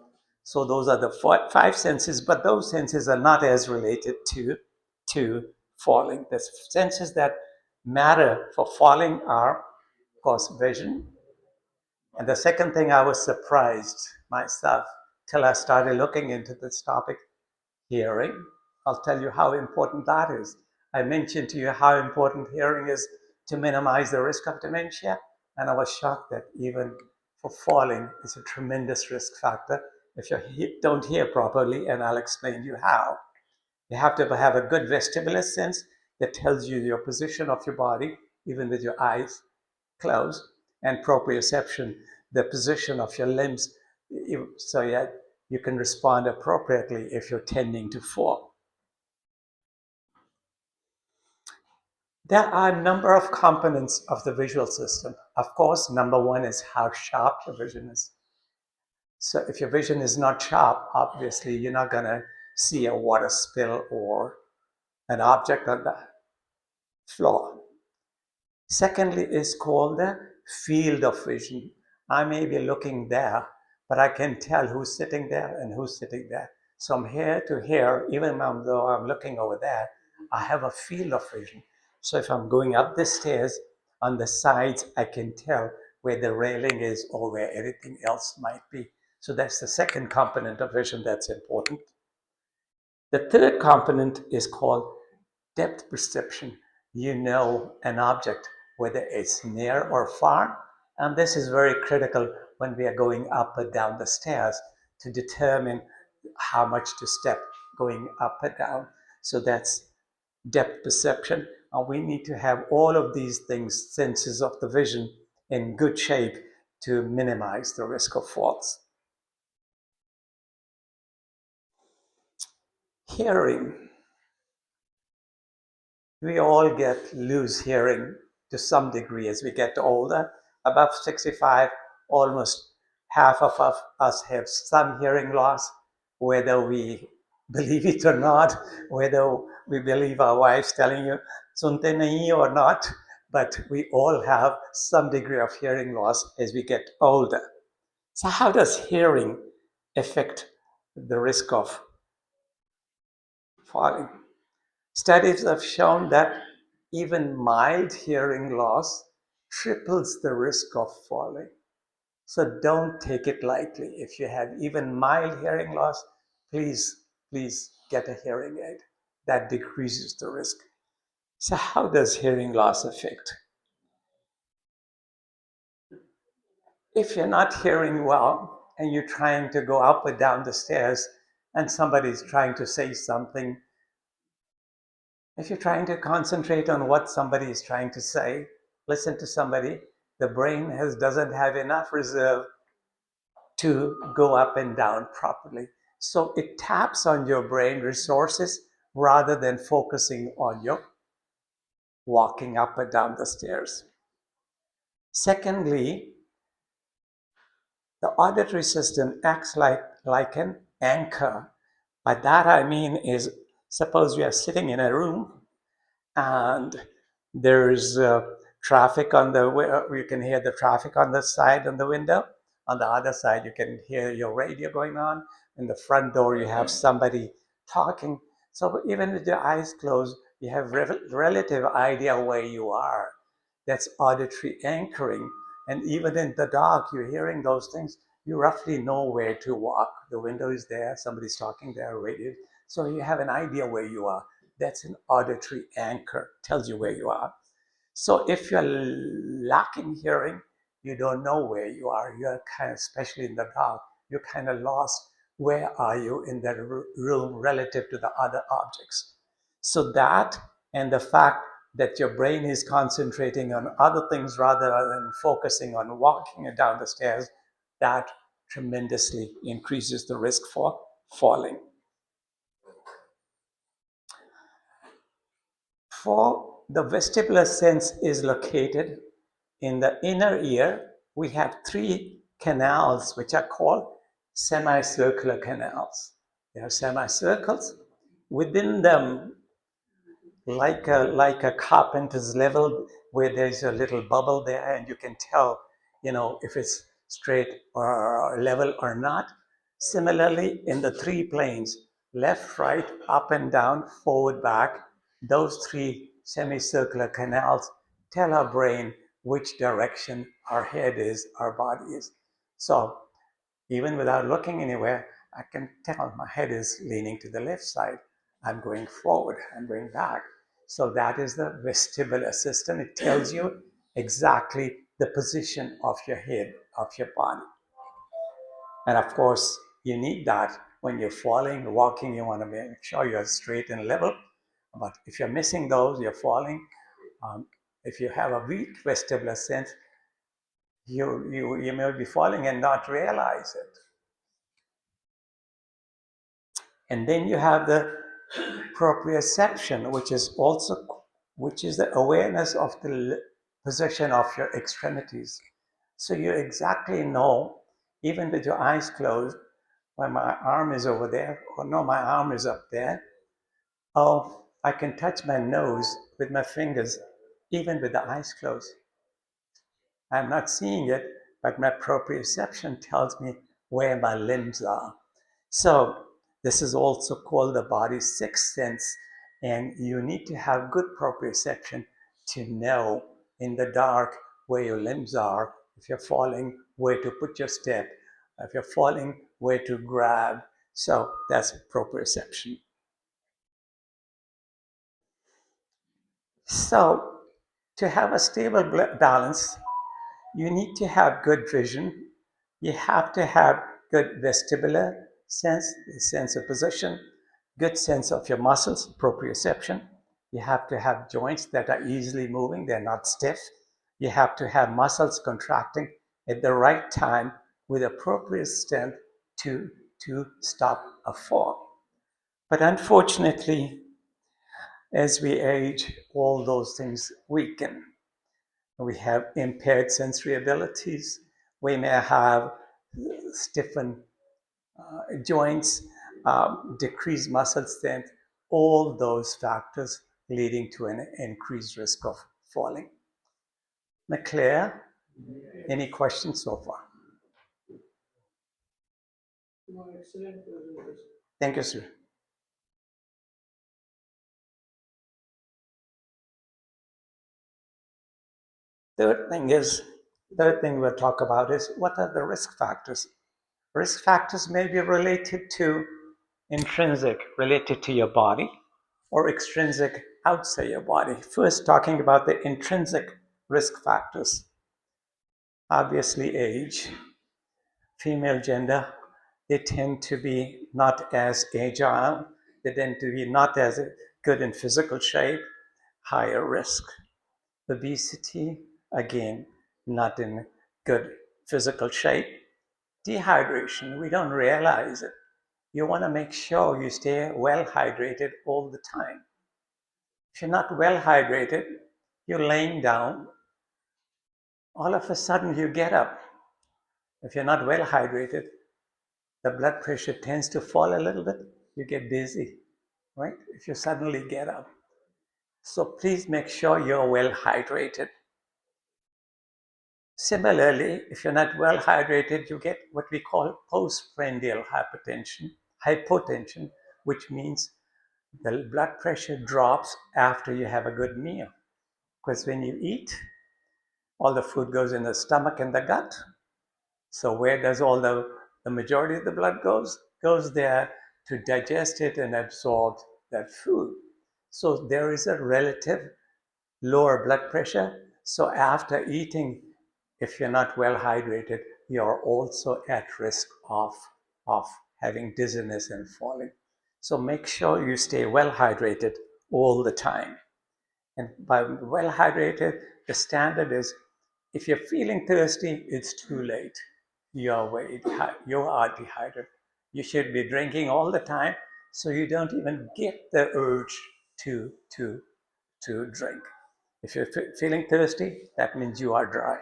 S2: So those are the 5 senses, but those senses are not as related to falling. The senses that matter for falling are, of course, vision. And the second thing, I was surprised myself till I started looking into this topic: hearing. I'll tell you how important that is. I mentioned to you how important hearing is to minimize the risk of dementia, and I was shocked that even for falling, it's a tremendous risk factor if you don't hear properly, and I'll explain to you how. You have to have a good vestibular sense that tells you your position of your body, even with your eyes closed, and proprioception, the position of your limbs, so that you can respond appropriately if you're tending to fall. There are a number of components of the visual system. Of course, number 1 is how sharp your vision is. So if your vision is not sharp, obviously you're not going to see a water spill or an object on the floor. Secondly is called the field of vision. I may be looking there, but I can tell who's sitting there and who's sitting there. So from here to here, even though I'm looking over there, I have a field of vision. So if I'm going up the stairs, on the sides, I can tell where the railing is or where anything else might be. So that's the second component of vision that's important. The third component is called depth perception. You know an object, whether it's near or far, and this is very critical when we are going up or down the stairs to determine how much to step going up or down. So that's depth perception, and we need to have all of these things, senses of the vision, in good shape to minimize the risk of falls. Hearing. We all lose hearing to some degree as we get older. Above 65, almost half of us have some hearing loss, whether we Believe it or not, whether we believe our wives telling you sunte nahi or not, but we all have some degree of hearing loss as we get older. So how does hearing affect the risk of falling? Studies have shown that even mild hearing loss triples the risk of falling. So don't take it lightly. If you have even mild hearing loss, please get a hearing aid. That decreases the risk. So how does hearing loss affect? If you're not hearing well and you're trying to go up or down the stairs and somebody's trying to say something, if you're trying to concentrate on what somebody is trying to say, listen to somebody, the brain doesn't have enough reserve to go up and down properly. So it taps on your brain resources rather than focusing on your walking up and down the stairs. Secondly, the auditory system acts like an anchor. By that I mean is, suppose we are sitting in a room and there's traffic on you can hear the traffic on the side on the window. On the other side, you can hear your radio going on. In the front door, you have somebody talking. So even with your eyes closed, you have relative idea where you are. That's auditory anchoring. And even in the dark, you're hearing those things. You roughly know where to walk. The window is there, somebody's talking there, radio. So you have an idea where you are. That's an auditory anchor, tells you where you are. So if you're lacking hearing, you don't know where you are. You're kind of, especially in the dark, you're kind of lost. Where are you in that room relative to the other objects? So that and the fact that your brain is concentrating on other things rather than focusing on walking down the stairs, that tremendously increases the risk for falling. For the vestibular sense is located in the inner ear. We have three canals which are called semicircular canals. They are semicircles. Within them, like a carpenter's level, where there's a little bubble there, and you can tell, if it's straight or level or not. Similarly, in the three planes, left, right, up and down, forward, back, those three semicircular canals tell our brain which direction our head is, our body is. So even without looking anywhere, I can tell my head is leaning to the left side. I'm going forward, I'm going back. So that is the vestibular system. It tells you exactly the position of your head, of your body. And of course, you need that when you're falling, walking, you want to make sure you're straight and level. But if you're missing those, you're falling. If you have a weak vestibular sense, you may be falling and not realize it. And then you have the proprioception, which is the awareness of the position of your extremities. So you exactly know, even with your eyes closed, when my arm is over there, or no, my arm is up there. Oh, I can touch my nose with my fingers, even with the eyes closed. I'm not seeing it, but my proprioception tells me where my limbs are. So this is also called the body's sixth sense, and you need to have good proprioception to know in the dark where your limbs are, if you're falling, where to put your step, if you're falling, where to grab. So that's proprioception. So to have a stable balance, you need to have good vision. You have to have good vestibular sense, the sense of position, good sense of your muscles, proprioception. You have to have joints that are easily moving, they're not stiff. You have to have muscles contracting at the right time with appropriate strength to stop a fall. But unfortunately, as we age, all those things weaken. We have impaired sensory abilities. We may have stiffened joints. decreased muscle strength, all those factors leading to an increased risk of falling. Am I clear? Any questions so far? Thank you, sir. Third thing we'll talk about is what are the risk factors? Risk factors may be related to intrinsic, related to your body, or extrinsic, outside your body. First, talking about the intrinsic risk factors. Obviously, age, female gender, they tend to be not as agile, they tend to be not as good in physical shape, higher risk. Obesity, again, not in good physical shape. Dehydration, we don't realize it. You want to make sure you stay well hydrated all the time. If you're not well hydrated, you're laying down, all of a sudden you get up. If you're not well hydrated, the blood pressure tends to fall a little bit, you get dizzy, right? If you suddenly get up. So please make sure you're well hydrated. Similarly, if you're not well hydrated, you get what we call postprandial hypotension, which means the blood pressure drops after you have a good meal. Because when you eat, all the food goes in the stomach and the gut. So where does all the majority of the blood goes? Goes there to digest it and absorb that food. So there is a relative lower blood pressure. So after eating, if you're not well hydrated, you're also at risk of having dizziness and falling. So make sure you stay well hydrated all the time. And by well hydrated, the standard is if you're feeling thirsty, it's too late. You are dehydrated. You should be drinking all the time so you don't even get the urge to drink. If you're feeling thirsty, that means you are dry.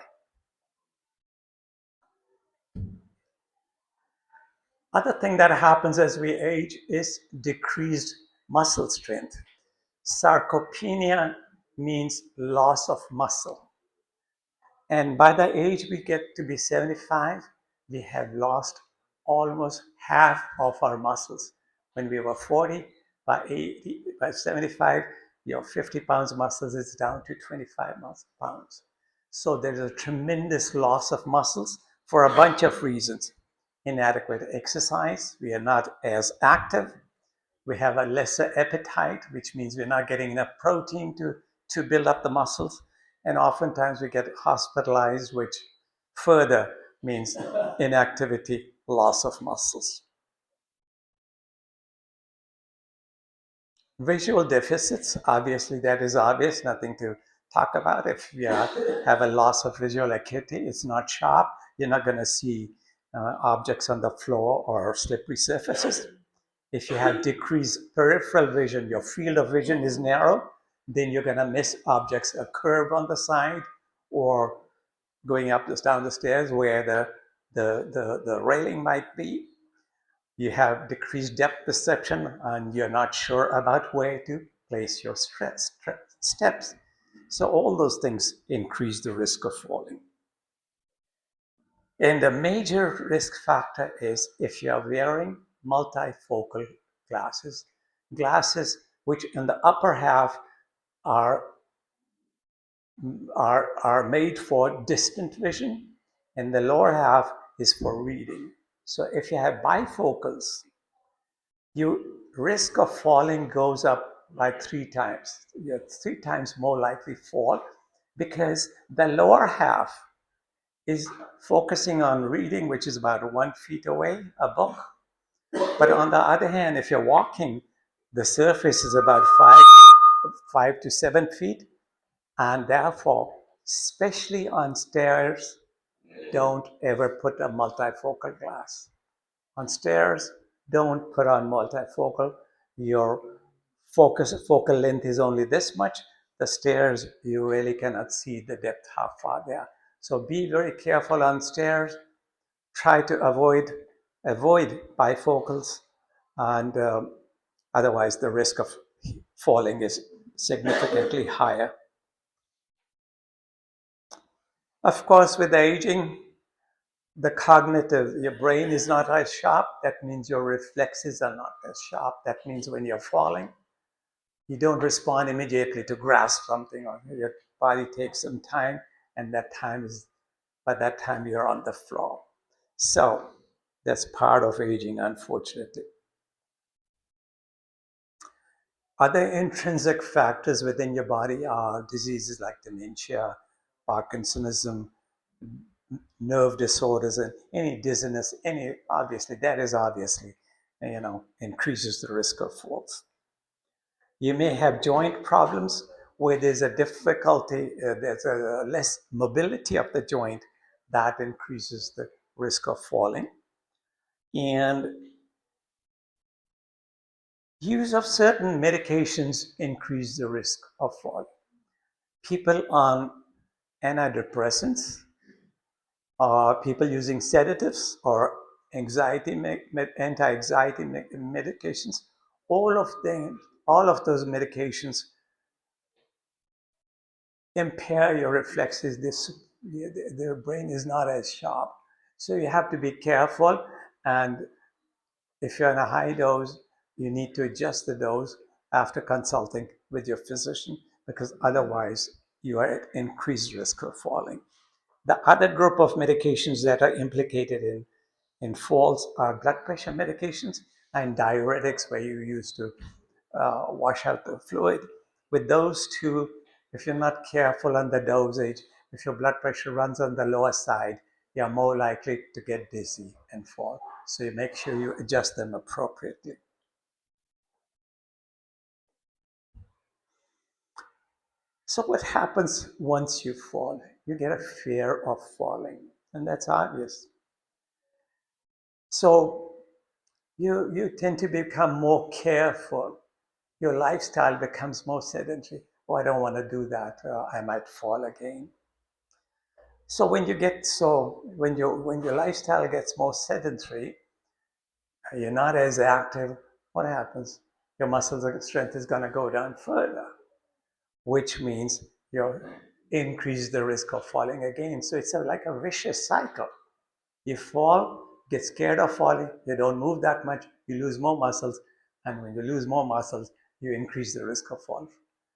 S2: Other thing that happens as we age is decreased muscle strength. Sarcopenia means loss of muscle. And by the age we get to be 75, we have lost almost half of our muscles. When we were 40, by 75, your 50 pounds muscles is down to 25 pounds. So there's a tremendous loss of muscles for a bunch of reasons. Inadequate exercise, we are not as active. We have a lesser appetite, which means we're not getting enough protein to build up the muscles. And oftentimes we get hospitalized, which further means inactivity, loss of muscles. Visual deficits, obviously that is obvious, nothing to talk about. If you have a loss of visual acuity, it's not sharp, you're not going to see objects on the floor or slippery surfaces. If you have decreased peripheral vision, your field of vision is narrow, then you're going to miss objects, a curve on the side, or going down the stairs where the railing might be. You have decreased depth perception and you're not sure about where to place your steps. So all those things increase the risk of falling. And the major risk factor is if you're wearing multifocal glasses which in the upper half are made for distant vision, and the lower half is for reading. So if you have bifocals, your risk of falling goes up by 3 times. You're 3 times more likely to fall because the lower half is focusing on reading, which is about 1 feet away, a book. But on the other hand, if you're walking, the surface is about 5 to 7 feet, and therefore, especially on stairs, don't ever put a multifocal glass. On stairs, don't put on multifocal. Your focal length is only this much. The stairs, you really cannot see the depth, how far they are. So be very careful on stairs. Try to avoid bifocals. and otherwise the risk of falling is significantly higher. Of course, with aging, the cognitive, your brain is not as sharp. That means your reflexes are not as sharp. That means when you're falling, you don't respond immediately to grasp something, or your body takes some time, and by that time you're on the floor. So that's part of aging, unfortunately. Other intrinsic factors within your body are diseases like dementia, Parkinsonism, nerve disorders, and any dizziness, that is obviously, increases the risk of falls. You may have joint problems where there's a difficulty, there's a less mobility of the joint that increases the risk of falling. And use of certain medications increase the risk of falling. People on antidepressants, people using sedatives or anti-anxiety medications, all of those medications impair your reflexes. Their brain is not as sharp. So you have to be careful, and if you're on a high dose, you need to adjust the dose after consulting with your physician, because otherwise you are at increased risk of falling. The other group of medications that are implicated in falls are blood pressure medications and diuretics, where you use to wash out the fluid. With those two, if you're not careful on the dosage, if your blood pressure runs on the lower side, you're more likely to get dizzy and fall. So you make sure you adjust them appropriately. So what happens once you fall? You get a fear of falling, and that's obvious. So you tend to become more careful. Your lifestyle becomes more sedentary. Oh, I don't want to do that. I might fall again. So when your lifestyle gets more sedentary, you're not as active. What happens? Your muscle strength is going to go down further, which means you increase the risk of falling again. So it's like a vicious cycle. You fall, get scared of falling, you don't move that much, you lose more muscles, and when you lose more muscles, you increase the risk of fall.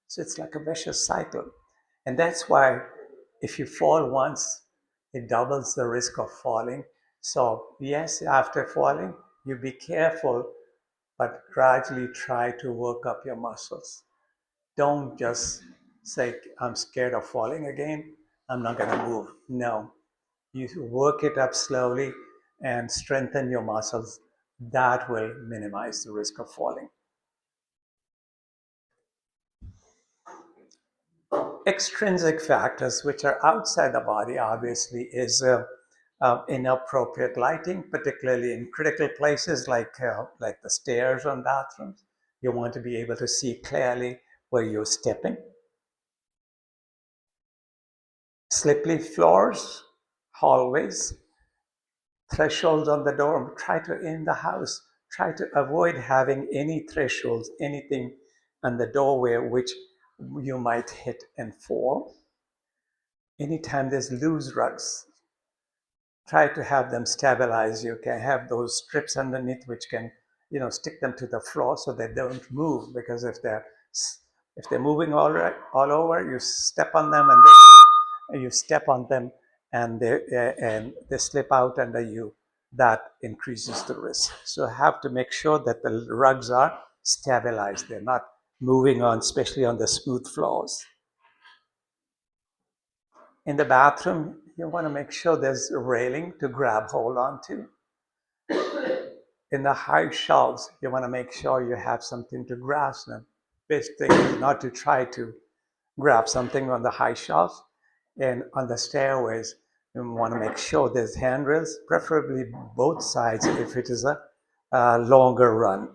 S2: So it's like a vicious cycle. And that's why if you fall once, it doubles the risk of falling. So yes, after falling, you be careful, but gradually try to work up your muscles. Don't just say, I'm scared of falling again, I'm not going to move. No, you work it up slowly and strengthen your muscles. That will minimize the risk of falling. Extrinsic factors, which are outside the body, obviously, is inappropriate lighting, particularly in critical places like the stairs on bathrooms. You want to be able to see clearly where you're stepping. Slippery floors, hallways, thresholds on the door. In the house, try to avoid having any thresholds, anything on the doorway which you might hit and fall. Anytime there's loose rugs, try to have them stabilized. You can have those strips underneath which can, stick them to the floor so they don't move, because if they're moving all over, you step on them and they slip out under you. That increases the risk. So have to make sure that the rugs are stabilized. They're not moving on, especially on the smooth floors. In the bathroom, you want to make sure there's a railing to grab hold on to. In the high shelves, you want to make sure you have something to grasp them. Best thing is not to try to grab something on the high shelves. And on the stairways, you want to make sure there's handrails, preferably both sides if it is a longer run.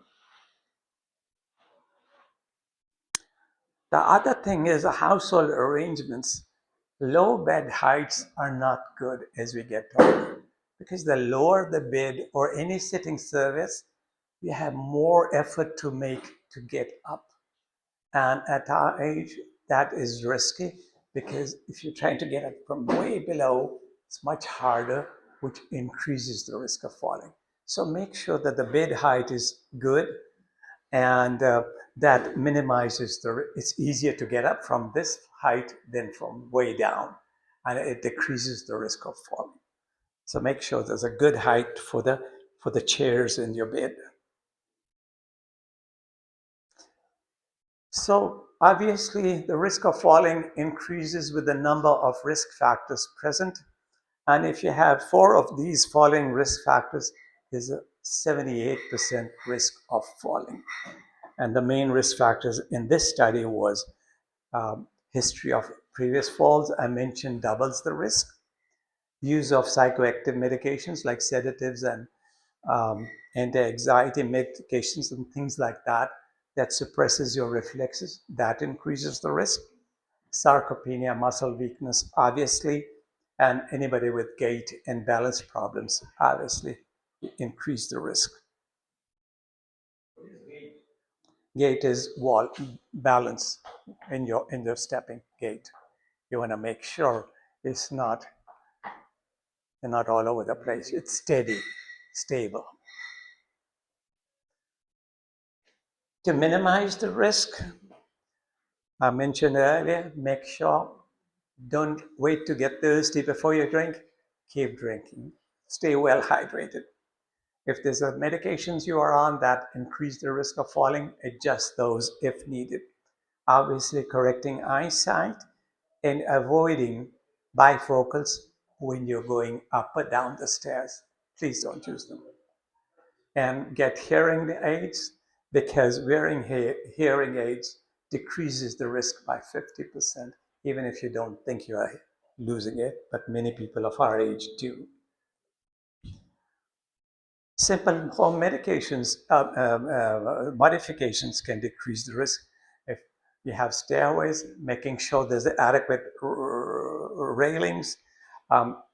S2: The other thing is the household arrangements. Low bed heights are not good as we get older, because the lower the bed or any sitting surface, we have more effort to make to get up. And at our age, that is risky because if you're trying to get up from way below, it's much harder, which increases the risk of falling. So make sure that the bed height is good, and that minimizes it's easier to get up from this height than from way down, and it decreases the risk of falling. So make sure there's a good height for the chairs in your bed. So obviously the risk of falling increases with the number of risk factors present. And if you have 4 of these falling risk factors, there's a 78% risk of falling. And the main risk factors in this study was history of previous falls. I mentioned doubles the risk. Use of psychoactive medications like sedatives and anti-anxiety medications and things like that, that suppresses your reflexes, that increases the risk. Sarcopenia, muscle weakness, obviously, and anybody with gait and balance problems, obviously, increase the risk. Gait is balance in your stepping gait. You want to make sure it's not, you're not all over the place. It's steady, stable. To minimize the risk, I mentioned earlier, make sure don't wait to get thirsty before you drink. Keep drinking. Stay well hydrated. If there's medications you are on that increase the risk of falling, adjust those if needed. Obviously, correcting eyesight and avoiding bifocals when you're going up or down the stairs. Please don't use them. And get hearing aids, because wearing hearing aids decreases the risk by 50%, even if you don't think you are losing it, but many people of our age do. Simple home medications, modifications can decrease the risk. If you have stairways, making sure there's adequate railings,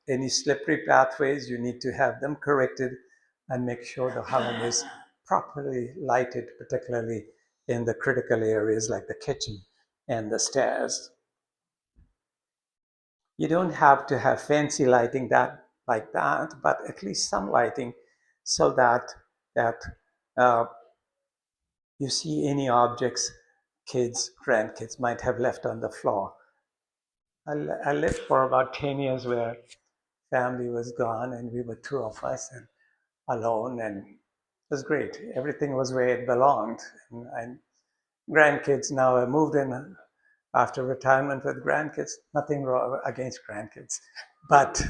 S2: any slippery pathways, you need to have them corrected and make sure the home is properly lighted, particularly in the critical areas like the kitchen and the stairs. You don't have to have fancy lighting like that, but at least some lighting so that you see any objects kids, grandkids might have left on the floor. I lived for about 10 years where family was gone and we were 2 of us and alone, and it was great. Everything was where it belonged. And grandkids now have moved in after retirement with grandkids. Nothing wrong against grandkids, but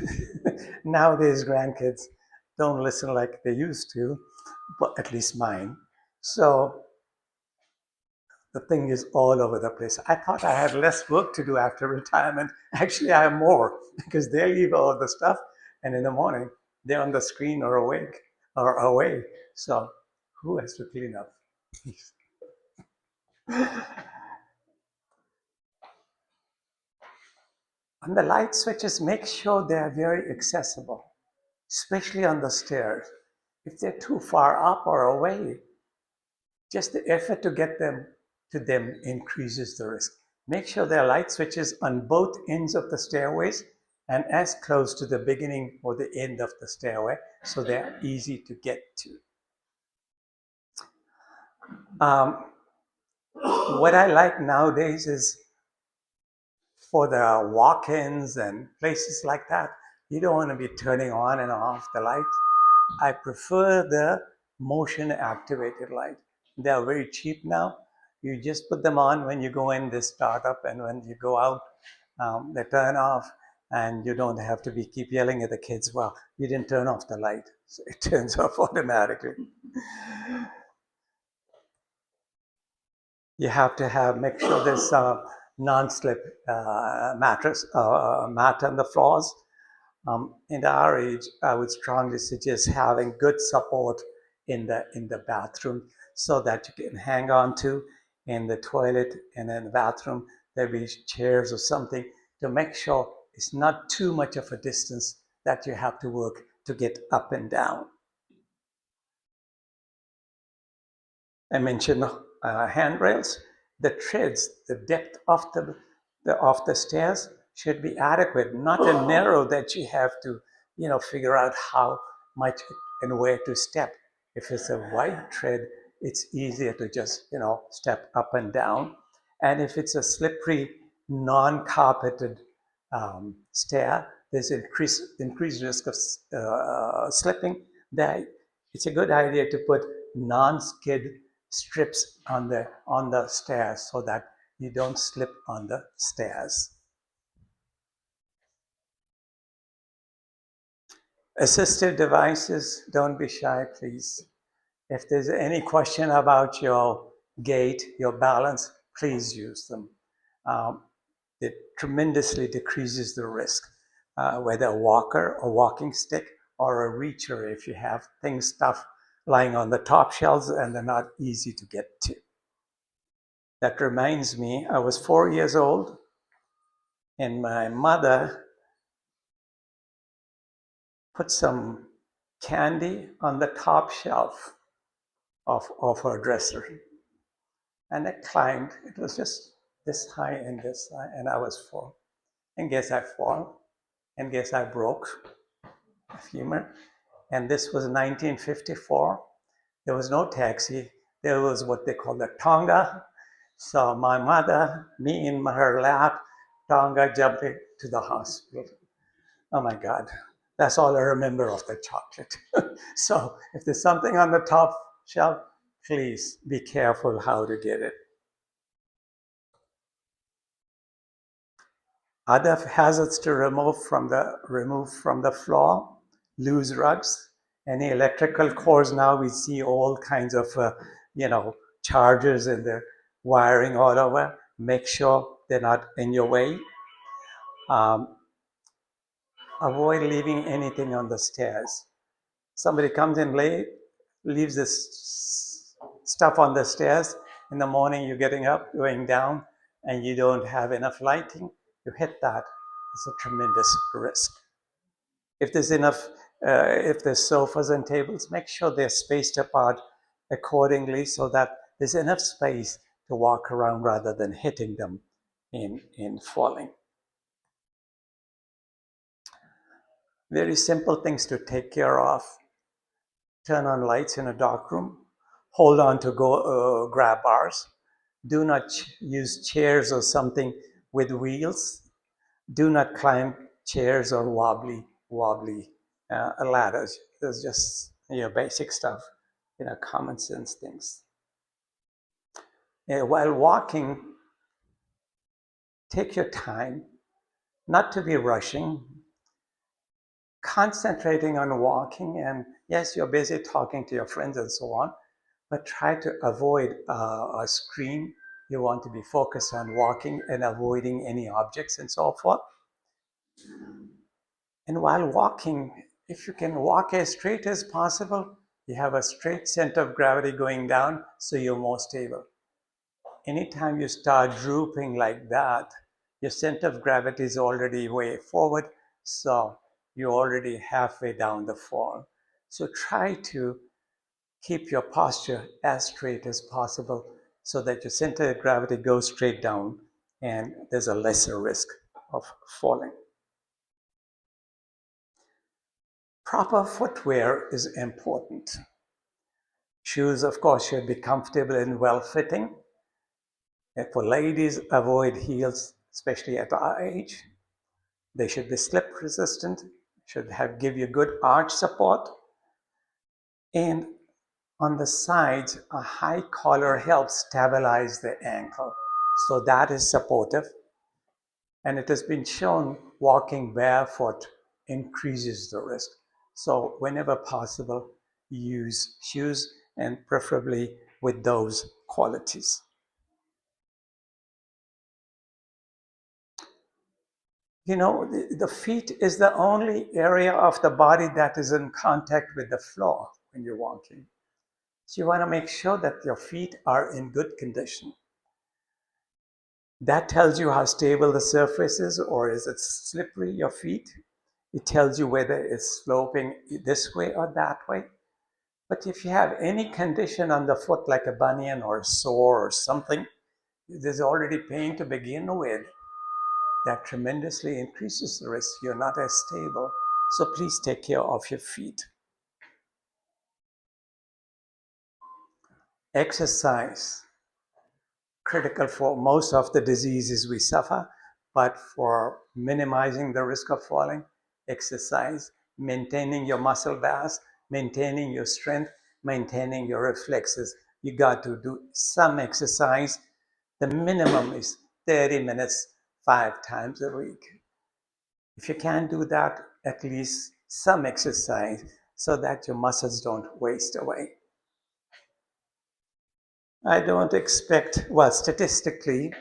S2: nowadays grandkids don't listen like they used to, but at least mine. So the thing is all over the place. I thought I had less work to do after retirement. Actually, I have more because they leave all the stuff, and in the morning they're on the screen or awake or away. So who has to clean up? On the light switches, make sure they are very accessible, especially on the stairs. If they're too far up or away, just the effort to get them to them increases the risk. Make sure there are light switches on both ends of the stairways and as close to the beginning or the end of the stairway so they're easy to get to. What I like nowadays is for the walk-ins and places like that, you don't want to be turning on and off the lights. I prefer the motion activated light. They are very cheap now. You just put them on when you go in, they start up, and when you go out, they turn off, and you don't have to keep yelling at the kids, well, you didn't turn off the light. So it turns off automatically. You have to make sure there's a non-slip mattress, mat on the floors. In our age, I would strongly suggest having good support in the bathroom so that you can hang on to in the toilet and in the bathroom. There'll be chairs or something to make sure it's not too much of a distance that you have to work to get up and down. I mentioned handrails. The treads, the depth of the stairs should be adequate, not a narrow that you have to, figure out how much and where to step. If it's a wide tread, it's easier to just, step up and down. And if it's a slippery, non-carpeted stair, there's increased risk of slipping. That it's a good idea to put non-skid strips on the stairs so that you don't slip on the stairs. Assistive devices, don't be shy, please. If there's any question about your gait, your balance, please use them. It tremendously decreases the risk, whether a walker, a walking stick, or a reacher if you have stuff lying on the top shelves and they're not easy to get to. That reminds me, I was 4 years old and my mother put some candy on the top shelf of her dresser. And I climbed. It was just this high and this high, and I was 4. And guess I fall, and guess I broke a femur. And this was 1954. There was no taxi. There was what they call the Tonga. So my mother, me in her lap, Tonga jumping to the hospital. Oh my God. That's all I remember of the chocolate. So if there's something on the top shelf, please be careful how to get it. Other hazards to remove from the floor: loose rugs, any electrical cords. Now we see all kinds of chargers and the wiring all over. Make sure they're not in your way. Avoid leaving anything on the stairs. Somebody comes in late, leaves this stuff on the stairs. In the morning, you're getting up, going down, and you don't have enough lighting. You hit that. It's a tremendous risk. If there's enough, if there's sofas and tables, make sure they're spaced apart accordingly so that there's enough space to walk around rather than hitting them in falling. Very simple things to take care of. Turn on lights in a dark room. Hold on to grab bars. Do not use chairs or something with wheels. Do not climb chairs or wobbly ladders. There's just basic stuff, common sense things. While walking, take your time, not to be rushing, concentrating on walking. And yes, you're busy talking to your friends and so on, but try to avoid a screen. You want to be focused on walking and avoiding any objects and so forth. And while walking, if you can walk as straight as possible, you have a straight center of gravity going down, so you're more stable. Anytime you start drooping like that, your center of gravity is already way forward, so you're already halfway down the fall. So try to keep your posture as straight as possible so that your center of gravity goes straight down and there's a lesser risk of falling. Proper footwear is important. Shoes, of course, should be comfortable and well-fitting. For ladies, avoid heels, especially at our age. They should be slip-resistant, should give you good arch support. And on the sides, a high collar helps stabilize the ankle. So that is supportive. And it has been shown walking barefoot increases the risk. So whenever possible, use shoes and preferably with those qualities. The feet is the only area of the body that is in contact with the floor when you're walking. So you want to make sure that your feet are in good condition. That tells you how stable the surface is, or is it slippery, your feet? It tells you whether it's sloping this way or that way. But if you have any condition on the foot, like a bunion or a sore or something, there's already pain to begin with. That tremendously increases the risk. You're not as stable. So please take care of your feet. Exercise, critical for most of the diseases we suffer, but for minimizing the risk of falling, exercise, maintaining your muscle mass, maintaining your strength, maintaining your reflexes. You got to do some exercise. The minimum is 30 minutes, 5 times a week. If you can't do that, at least some exercise so that your muscles don't waste away. I don't expect, well, statistically,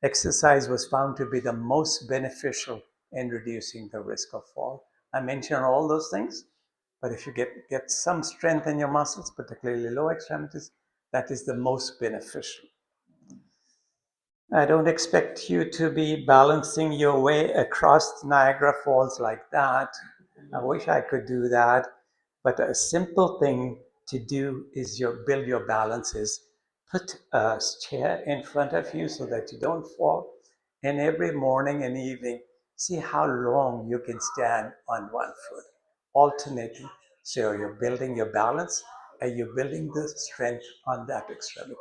S2: exercise was found to be the most beneficial in reducing the risk of fall. I mentioned all those things, but if you get some strength in your muscles, particularly lower extremities, that is the most beneficial. I don't expect you to be balancing your way across Niagara Falls like that. I wish I could do that, but a simple thing to do is build your balances. Put a chair in front of you so that you don't fall. And every morning and evening, see how long you can stand on one foot, alternating. So you're building your balance and you're building the strength on that extremity.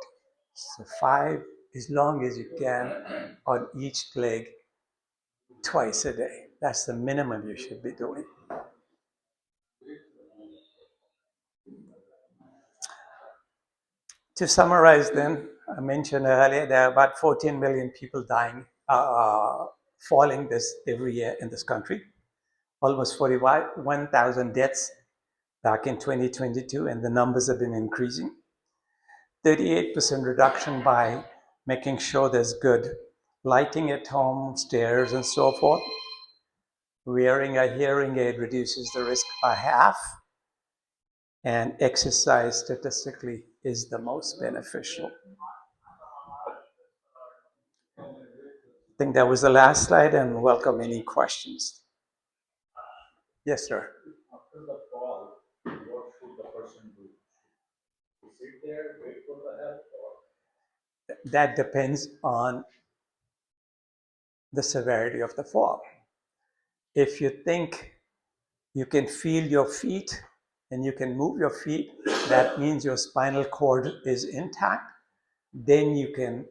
S2: So 5, as long as you can, on each leg, twice a day. That's the minimum you should be doing. To summarize then, I mentioned earlier there are about 14 million people dying, falling this every year in this country. Almost 41,000 deaths back in 2022, and the numbers have been increasing. 38% reduction by making sure there's good lighting at home, stairs, and so forth. Wearing a hearing aid reduces the risk by half, and exercise statistically is the most beneficial. I think that was the last slide, and welcome any questions. Yes, sir.
S8: After the fall, what should the person do? Sit there, wait for the help, or?
S2: That depends on the severity of the fall. If you think you can feel your feet and you can move your feet, that means your spinal cord is intact. Then you can,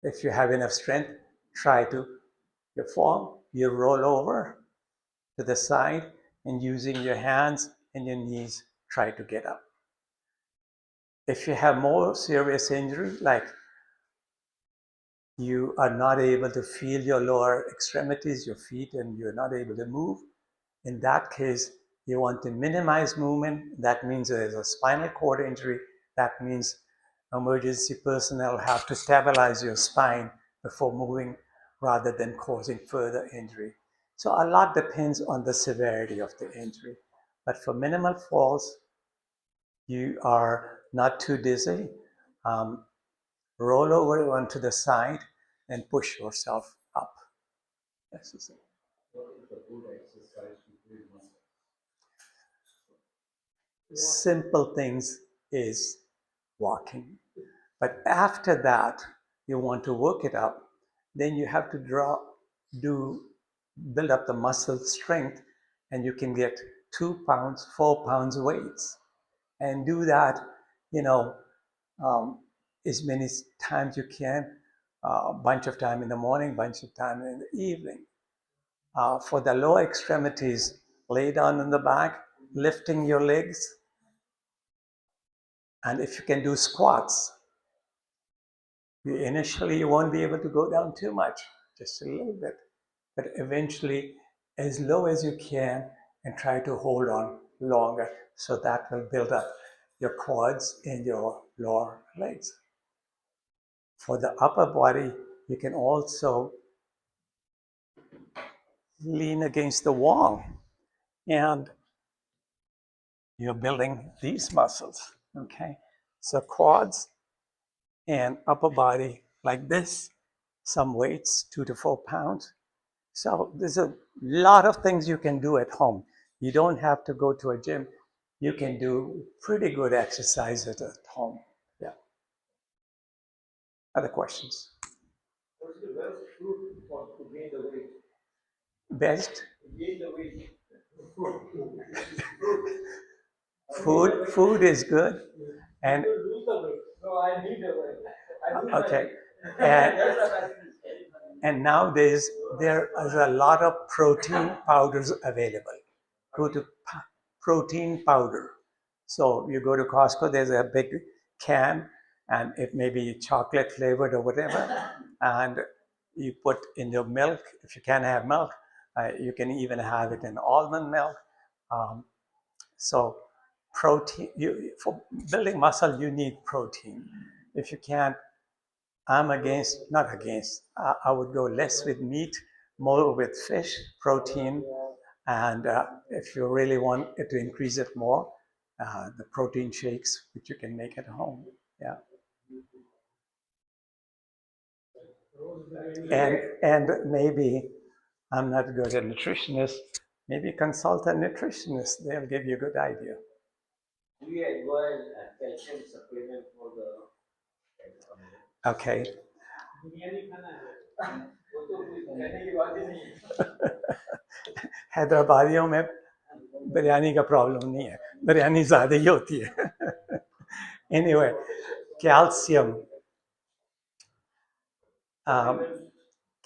S2: if you have enough strength, try to, you fall, you roll over to the side, and using your hands and your knees, try to get up. If you have more serious injury, like you are not able to feel your lower extremities, your feet, and you're not able to move, in that case, you want to minimize movement. That means there's a spinal cord injury. That means emergency personnel have to stabilize your spine before moving rather than causing further injury. So a lot depends on the severity of the injury. But for minimal falls, you are not too dizzy. Roll over onto the side and push yourself up. This is it.
S8: What is a good exercise to build muscle?
S2: Simple things is walking. But after that, you want to work it up, then you have to build up the muscle strength, and you can get 2 pounds, 4 pounds weights. And do that, as many times you can, a bunch of time in the morning, bunch of time in the evening. For the lower extremities, lay down on the back, lifting your legs. And if you can do squats, initially you won't be able to go down too much, just a little bit. But eventually, as low as you can, and try to hold on longer. So that will build up your quads and your lower legs. For the upper body, you can also lean against the wall, and you're building these muscles, okay? So quads and upper body like this, some weights, 2 to 4 pounds. So there's a lot of things you can do at home. You don't have to go to a gym. you can do pretty good exercises at home. Yeah. Other questions? Best? Food is good. And okay. And nowadays there is a lot of protein powders available. Go to protein powder. So you go to Costco, there's a big can, and it may be chocolate flavored or whatever, and you put in your milk. If you can't have milk, you can even have it in almond milk. Um, so protein, for building muscle, you need protein. If you can't, not against, I would go less with meat, more with fish, protein, and if you really want it to increase it more, the protein shakes, which you can make at home. Yeah. And maybe, I'm not good at nutritionist, maybe consult a nutritionist. They'll give you a good idea. Do you advise a calcium supplement for the... Okay. हैदराबादियों में बिरयानी का problem नहीं है, बिरयानी ज़्यादा ही होती है. Anyway, calcium.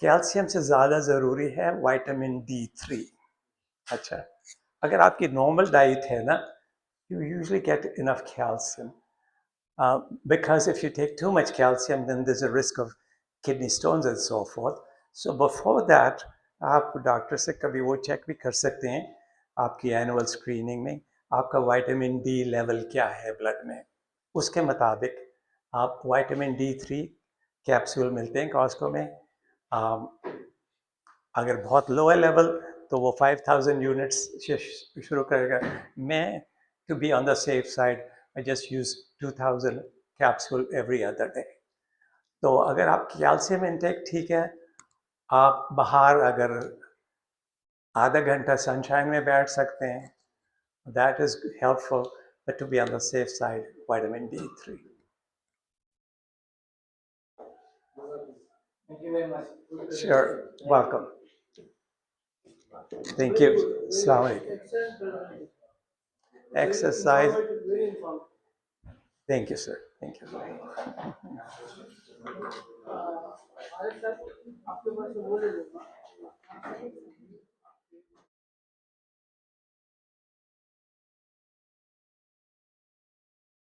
S2: Calcium से ज़्यादा ज़रूरी है विटामिन D3. अच्छा, अगर आपकी नॉर्मल डाइट है ना, you usually get enough calcium. Because if you take too much calcium, then there's a risk of kidney stones and so forth. So before that, आप डॉक्टर से कभी वो चेक भी कर सकते हैं आपकी एनुअल स्क्रीनिंग में, आपका विटामिन डी लेवल क्या है ब्लड में. उसके मुताबिक आप विटामिन D3 कैप्सूल मिलते हैं कॉस्को में. अगर बहुत लो है लेवल तो वो 5000 यूनिट्स शुरू करेगा. मैं, to be on the safe side, I just use 2000 capsule every other day. तो अगर आप कैल्शियम इंटेक ठीक है, आप बाहर अगर आधा घंटा सनशाइन में बैठ सकते हैं, that is helpful, but to be on the safe side, vitamin D3. Thank you very much. Sure, welcome. Thank you. Assalamu alaikum. Exercise. Thank you, sir. Thank you.